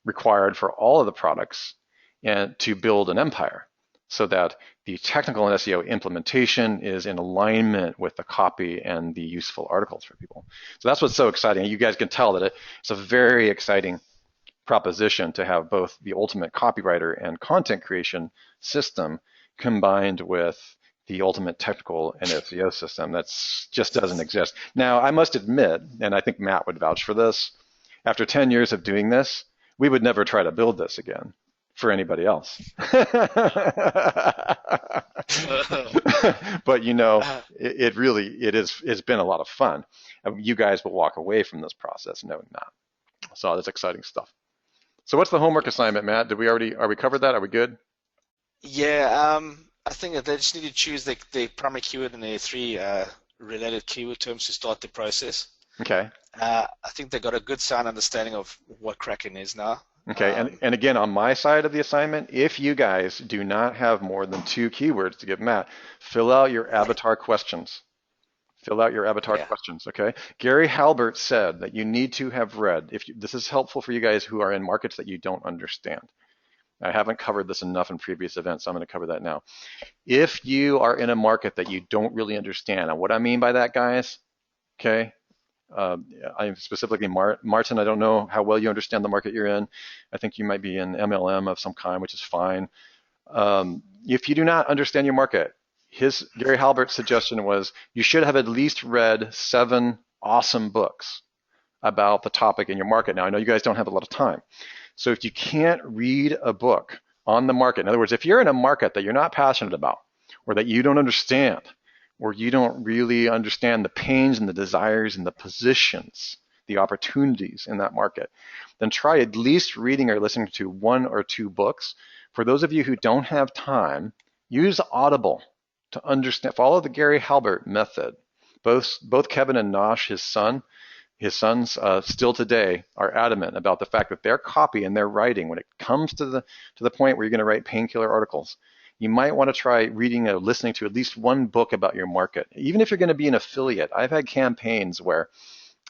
Speaker 2: required for all of the products and to build an empire so that the technical and SEO implementation is in alignment with the copy and the useful articles for people. So that's what's so exciting. You guys can tell that it's a very exciting proposition to have both the ultimate copywriter and content creation system combined with the ultimate technical and SEO system. That just doesn't exist. Now, I must admit, and I think Matt would vouch for this, after 10 years of doing this, we would never try to build this again for anybody else.
Speaker 1: Uh,
Speaker 2: But you know,
Speaker 1: uh,
Speaker 2: it's been a lot of fun. You guys will walk away from this process knowing that. So that's exciting stuff. So what's the homework assignment, Matt? Are we covered that? Are we good?
Speaker 1: yeah, I think that they just need to choose the primary keyword and their three related keyword terms to start the process.
Speaker 2: Okay.
Speaker 1: I think they got a good sound understanding of what Kraken is now.
Speaker 2: Okay, and again, on my side of the assignment, if you guys do not have more than 2 keywords to give Matt, fill out your avatar questions. Fill out your avatar
Speaker 1: Yeah,
Speaker 2: questions, okay? Gary Halbert said that you need to have read, this is helpful for you guys who are in markets that you don't understand. I haven't covered this enough in previous events, so I'm going to cover that now. If you are in a market that you don't really understand, and what I mean by that, guys, okay, I'm specifically Martin. I don't know how well you understand the market you're in. I think you might be in MLM of some kind, which is fine. If you do not understand your market, Gary Halbert's suggestion was you should have at least read 7 awesome books about the topic in your market. Now, I know you guys don't have a lot of time. So if you can't read a book on the market, in other words, if you're in a market that you're not passionate about or that you don't understand, or you don't really understand the pains and the desires and the positions, the opportunities in that market, then try at least reading or listening to 1 or 2 books. For those of you who don't have time, use Audible to understand, follow the Gary Halbert method. Both Kevin and Nosh, his sons still today are adamant about the fact that their copy and their writing, when it comes to the point where you're going to write painkiller articles, you might want to try reading or listening to at least 1 book about your market. Even if you're going to be an affiliate, I've had campaigns where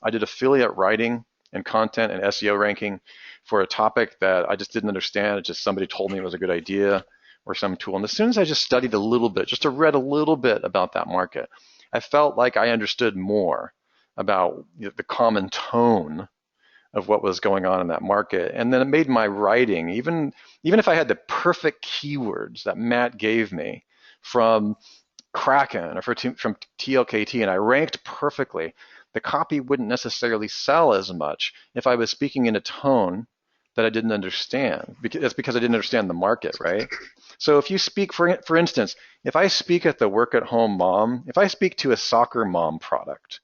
Speaker 2: I did affiliate writing and content and SEO ranking for a topic that I just didn't understand. It just somebody told me it was a good idea or some tool. And as soon as I just studied a little bit, just to read a little bit about that market, I felt like I understood more about the common tone of what was going on in that market. And then it made my writing, even if I had the perfect keywords that Matt gave me from Kraken or from TLKT, and I ranked perfectly, the copy wouldn't necessarily sell as much if I was speaking in a tone that I didn't understand. That's because I didn't understand the market, right? So if you speak, for instance, if I speak at the work at home mom, if I speak to a soccer mom product,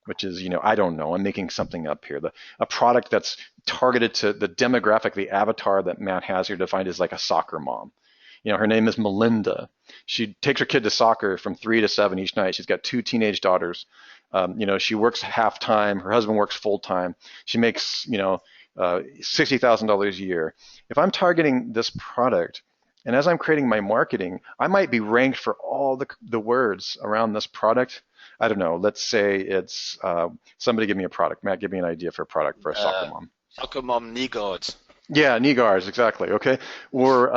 Speaker 2: which is, I don't know, I'm making something up here, a product that's targeted to the demographic, the avatar that Matt has here defined as like a soccer mom. Her name is Melinda. She takes her kid to soccer from 3 to 7 each night. She's got 2 teenage daughters. She works half time. Her husband works full time. She makes, $60,000 a year. If I'm targeting this product, and as I'm creating my marketing, I might be ranked for all the words around this product. I don't know. Let's say it's somebody give me a product. Matt, give me an idea for a product for a soccer mom.
Speaker 1: soccer mom knee guards.
Speaker 2: Yeah, knee guards, exactly. Okay, or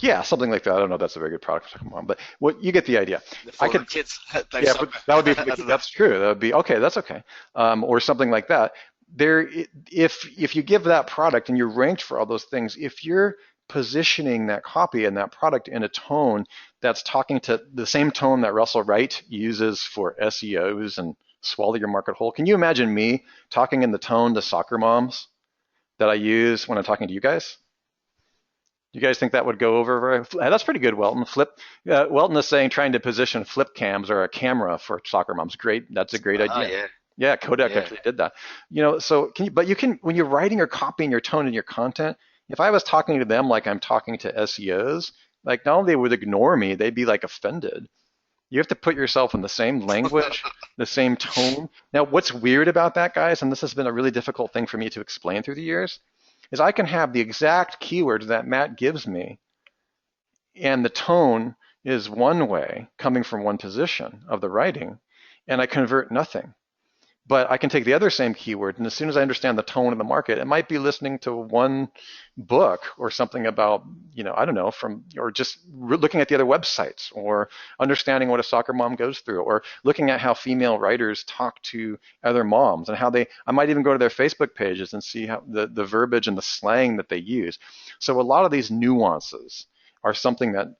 Speaker 2: yeah, something like that. I don't know if that's a very good product for soccer mom, but you get the idea.
Speaker 1: For the kids play
Speaker 2: Yeah,
Speaker 1: soccer.
Speaker 2: that would be
Speaker 1: I don't know.
Speaker 2: that's true. That would be okay. That's okay, or something like that. If you give that product and you're ranked for all those things, if you're positioning that copy and that product in a tone that's talking to the same tone that Russell Wright uses for SEOs and swallow your market whole. Can you imagine me talking in the tone to soccer moms that I use when I'm talking to you guys? You guys think that would go over that's pretty good, Welton. Welton is saying trying to position flip cams or a camera for soccer moms. Great. That's a great idea.
Speaker 1: Yeah.
Speaker 2: Yeah, Kodak
Speaker 1: Yeah.
Speaker 2: actually did that. So you can, when you're writing or copying your tone and your content, if I was talking to them like I'm talking to SEOs, like not only they would ignore me, they'd be like offended. You have to put yourself in the same language, the same tone. Now, what's weird about that, guys, and this has been a really difficult thing for me to explain through the years, is I can have the exact keywords that Matt gives me, and the tone is one way, coming from one position of the writing, and I convert nothing. But I can take the other same keyword, and as soon as I understand the tone of the market, it might be listening to one book or something about, I don't know, or just looking at the other websites, or understanding what a soccer mom goes through, or looking at how female writers talk to other moms and I might even go to their Facebook pages and see how the verbiage and the slang that they use. So a lot of these nuances are something that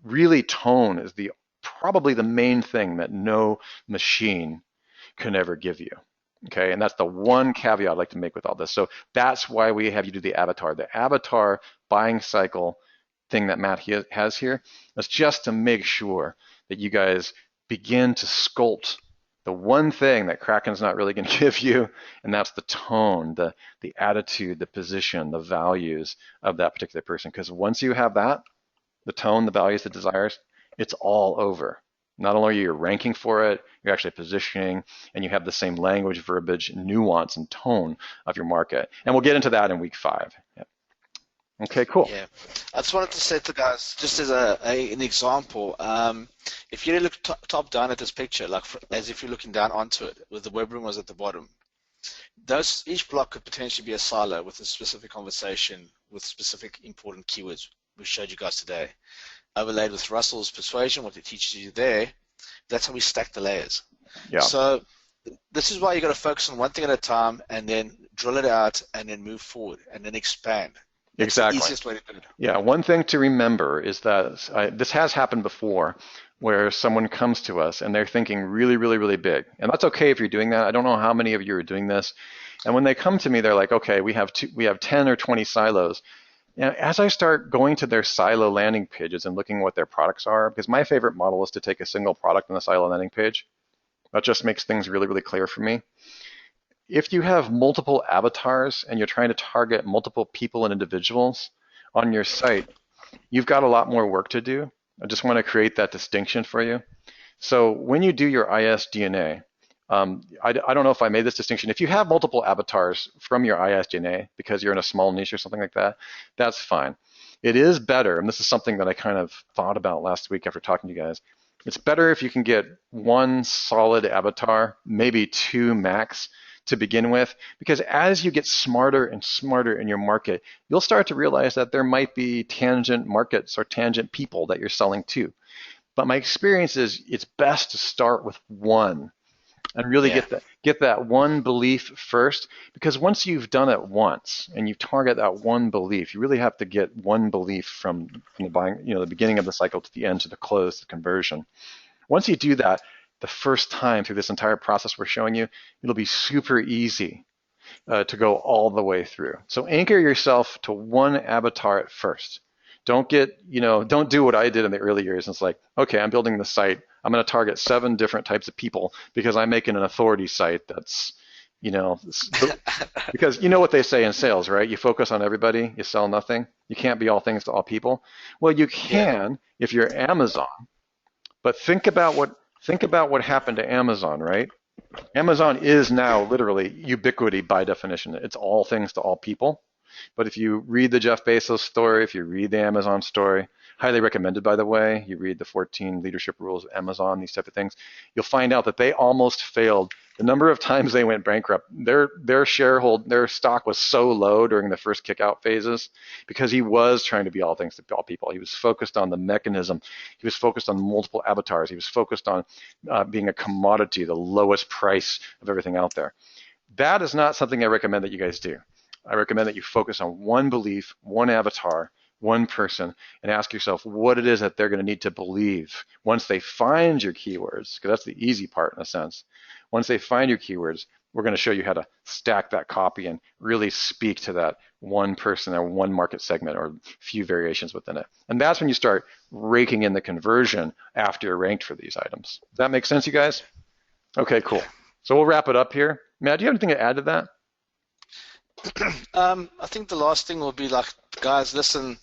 Speaker 2: really tone is probably the main thing that no machine can ever give you. Okay, and that's the
Speaker 1: Yeah.
Speaker 2: one caveat I'd like to make with all this. So that's why we have you do the avatar. The avatar buying cycle thing that Matt has here is just to make sure that you guys begin to sculpt the one thing that Kraken's not really going to give you, and that's the tone, the attitude, the position, the values of that particular person. Because once you have that, the tone, the values, the desires, it's all over. Not only are you ranking for it, you're actually positioning, and you have the same language, verbiage, nuance, and tone of your market. And we'll get into that in week 5. Yeah. Okay, cool.
Speaker 1: Yeah, I just wanted to say to guys, just as an example, if you look top down at this picture, like as if you're looking down onto it, with the web room was at the bottom, each block could potentially be a silo with a specific conversation with specific important keywords we showed you guys today. Overlaid with Russell's persuasion, what it teaches you there, that's how we stack the layers.
Speaker 2: Yeah.
Speaker 1: So this is why you got to focus on one thing at a time and then drill it out and then move forward and then expand. That's
Speaker 2: exactly.
Speaker 1: the easiest way to do it.
Speaker 2: Yeah, one thing to remember is that this has happened before where someone comes to us and they're thinking really, really, really big. And that's okay if you're doing that. I don't know how many of you are doing this. And when they come to me, they're like, okay, we have 10 or 20 silos. And as I start going to their silo landing pages and looking what their products are, because my favorite model is to take a single product on the silo landing page. That just makes things really, really clear for me. If you have multiple avatars and you're trying to target multiple people and individuals on your site, you've got a lot more work to do. I just want to create that distinction for you. So when you do your ISDNA, I don't know if I made this distinction. If you have multiple avatars from your ISDNA because you're in a small niche or something like that, that's fine. It is better, and this is something that I kind of thought about last week after talking to you guys. It's better if you can get one solid avatar, maybe 2 max, to begin with, because as you get smarter and smarter in your market, you'll start to realize that there might be tangent markets or tangent people that you're selling to. But my experience is it's best to start with one and really get that one belief first, because once you've done it once and you target that one belief, you really have to get one belief from the buying, the beginning of the cycle to the end, to the close, the conversion. Once you do that the first time through this entire process we're showing you, it'll be super easy to go all the way through. So anchor yourself to one avatar at first. Don't don't do what I did in the early years. It's like, okay, I'm building the site. I'm going to target 7 different types of people because I'm making an authority site that's, because you know what they say in sales, right? You focus on everybody, you sell nothing. You can't be all things to all people. Well, you can if you're Amazon, but think about what happened to Amazon, right? Amazon is now literally ubiquity by definition. It's all things to all people. But if you read the Jeff Bezos story, if you read the Amazon story, highly recommended, by the way, you read the 14 leadership rules of Amazon, these type of things, you'll find out that they almost failed. The number of times they went bankrupt, their stock was so low during the first kick-out phases because he was trying to be all things to all people. He was focused on the mechanism. He was focused on multiple avatars. He was focused on being a commodity, the lowest price of everything out there. That is not something I recommend that you guys do. I recommend that you focus on one belief, one avatar, one person, and ask yourself what it is that they're going to need to believe once they find your keywords, because that's the easy part in a sense. Once they find your keywords, we're going to show you how to stack that copy and really speak to that one person or one market segment or few variations within it. And that's when you start raking in the conversion after you're ranked for these items. Does that make sense, you guys? Okay, cool. So we'll wrap it up here. Matt, do you have anything to add to that?
Speaker 1: I think the last thing will be like, guys, listen,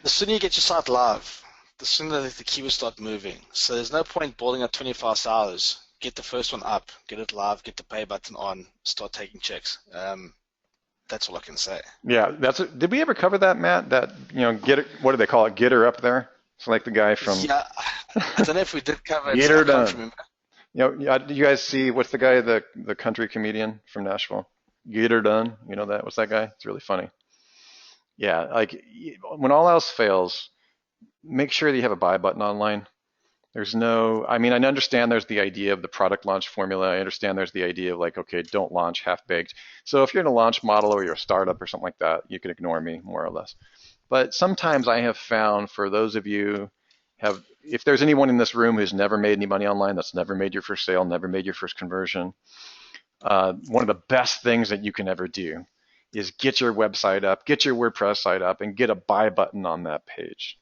Speaker 1: the sooner you get your site live, the sooner the keywords start moving. So there's no point building up 24 hours. Get the first one up, get it live, get the pay button on, start taking checks. That's all I can say.
Speaker 2: Yeah, did we ever cover that, Matt? That, get it, what do they call it? Get her up there? It's like the guy from...
Speaker 1: Yeah, I don't know if we did cover it.
Speaker 2: Get her done. Do you guys see, what's the guy, the country comedian from Nashville? Get her done. You know that? What's that guy? It's really funny. Yeah, like when all else fails, make sure that you have a buy button online. I understand there's the idea of the product launch formula. I understand there's the idea of like, okay, don't launch half-baked. So if you're in a launch model or you're a startup or something like that, you can ignore me more or less. But sometimes I have found for those of you if there's anyone in this room who's never made any money online, that's never made your first sale, never made your first conversion, one of the best things that you can ever do is get your website up, get your WordPress site up, and get a buy button on that page.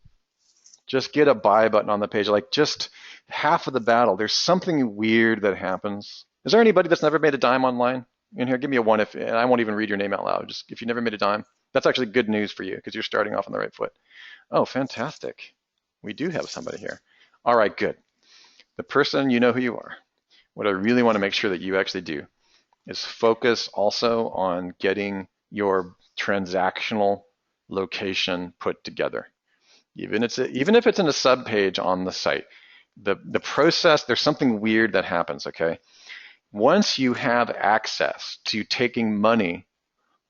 Speaker 2: Just get a buy button on the page, like just half of the battle. There's something weird that happens. Is there anybody that's never made a dime online in here? Give me a one, and I won't even read your name out loud. Just if you never made a dime, that's actually good news for you because you're starting off on the right foot. Oh, fantastic. We do have somebody here. All right, good. The person, you know who you are. What I really want to make sure that you actually do is focus also on getting your transactional location put together. Even if it's in a sub page on the site, the process, there's something weird that happens, okay? Once you have access to taking money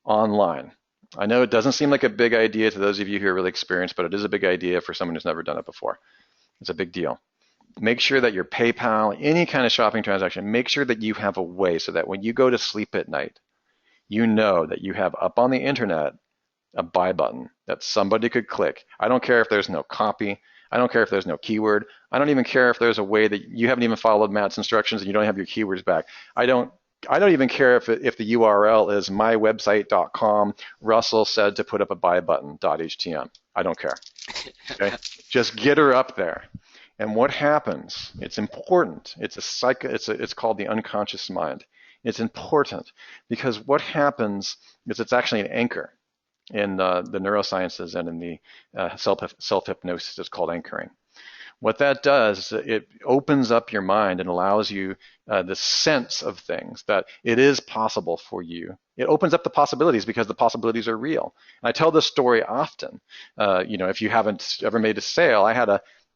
Speaker 2: online, I know it doesn't seem like a big idea to those of you who are really experienced, but it is a big idea for someone who's never done it before. It's a big deal. Make sure that your PayPal, any kind of shopping transaction, make sure that you have a way so that when you go to sleep at night, you know that you have up on the internet a buy button that somebody could click. I don't care if there's no copy. I don't care if there's no keyword. I don't even care if there's a way that you haven't even followed Matt's instructions and you don't have your keywords back. I don't even care if the URL is mywebsite.com. Russell said to put up a buy button.htm. I don't care. Okay? Just get her up there. And what happens? It's important. It's called the unconscious mind. It's important because what happens is it's actually an anchor. In the neurosciences and in the self-hypnosis, it's called anchoring. What that does, it opens up your mind and allows you the sense of things, that it is possible for you. It opens up the possibilities because the possibilities are real. And I tell this story often. If you haven't ever made a sale, I had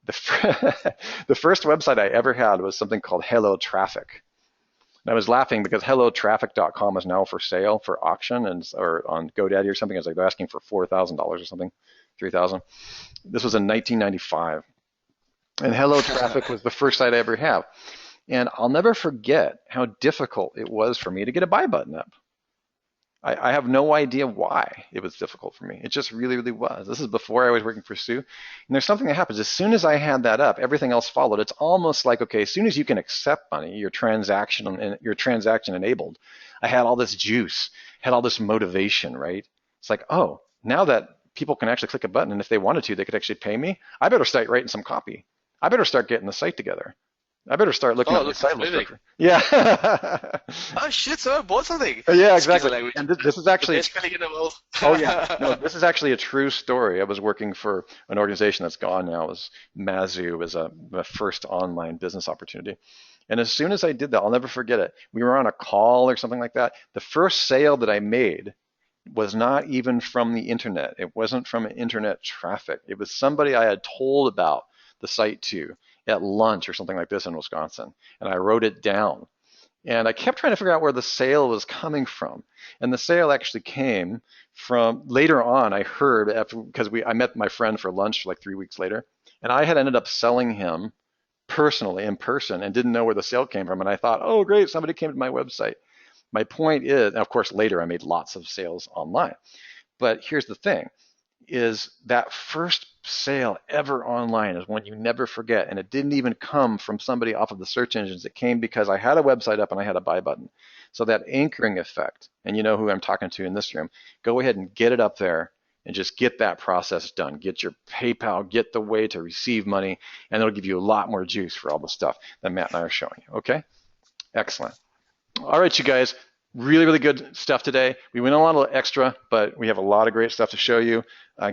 Speaker 2: the first website I ever had was something called Hello Traffic. And I was laughing because hellotraffic.com is now for sale for auction or on GoDaddy or something. I was like, they're asking for $4,000 or something, $3,000. This was in 1995. And Hello Traffic was the first site I ever have. And I'll never forget how difficult it was for me to get a buy button up. I have no idea why it was difficult for me. It just really, really was. This is before I was working for Sue. And there's something that happens. As soon as I had that up, everything else followed. It's almost like, okay, as soon as you can accept money, your transaction enabled, I had all this juice, had all this motivation, right? It's like, oh, now that people can actually click a button, and if they wanted to, they could actually pay me, I better start writing some copy. I better start getting the site together. I better start looking at the site structure. Yeah.
Speaker 1: Oh shit! So I bought something.
Speaker 2: Yeah, exactly. And this is actually.
Speaker 1: The best feeling in the world.
Speaker 2: Oh yeah. No, this is actually a true story. I was working for an organization that's gone now. It was Mazu. It was my first online business opportunity. And as soon as I did that, I'll never forget it. We were on a call or something like that. The first sale that I made was not even from the internet. It wasn't from internet traffic. It was somebody I had told about the site to at lunch or something like this in Wisconsin. And I wrote it down. And I kept trying to figure out where the sale was coming from. And the sale actually came from later on. I heard because I met my friend for lunch like 3 weeks later. And I had ended up selling him personally in person and didn't know where the sale came from. And I thought, oh, great, somebody came to my website. My point is, and of course, later I made lots of sales online. But here's the thing, is that first sale ever online is one you never forget. And it didn't even come from somebody off of the search engines. It came because I had a website up and I had a buy button. So that anchoring effect, and you know who I'm talking to in this room, go ahead and get it up there and just get that process done. Get your PayPal, get the way to receive money, and it'll give you a lot more juice for all the stuff that Matt and I are showing you, okay? Excellent. All right, you guys, really, really good stuff today. We went a little extra, but we have a lot of great stuff to show you.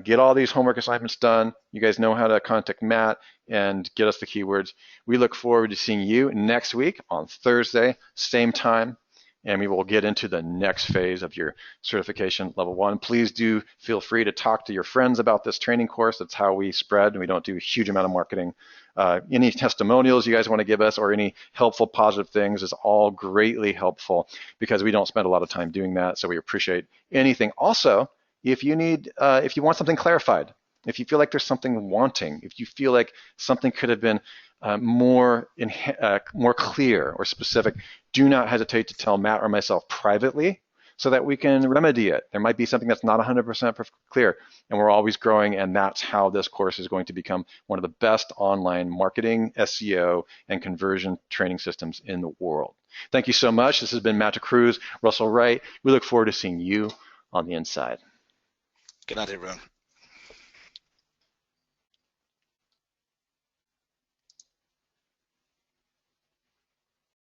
Speaker 2: Get all these homework assignments done. You guys know how to contact Matt and get us the keywords. We look forward to seeing you next week on Thursday, same time, and we will get into the next phase of your certification level 1. Please do feel free to talk to your friends about this training course. That's how we spread, and we don't do a huge amount of marketing. Any testimonials you guys want to give us or any helpful, positive things is all greatly helpful because we don't spend a lot of time doing that, so we appreciate anything. Also, if you want something clarified, if you feel like there's something wanting, if you feel like something could have been more clear or specific, do not hesitate to tell Matt or myself privately so that we can remedy it. There might be something that's not 100% clear, and we're always growing, and that's how this course is going to become one of the best online marketing, SEO, and conversion training systems in the world. Thank you so much. This has been Matt Cruz, Russell Wright. We look forward to seeing you on the inside.
Speaker 1: Good night, everyone.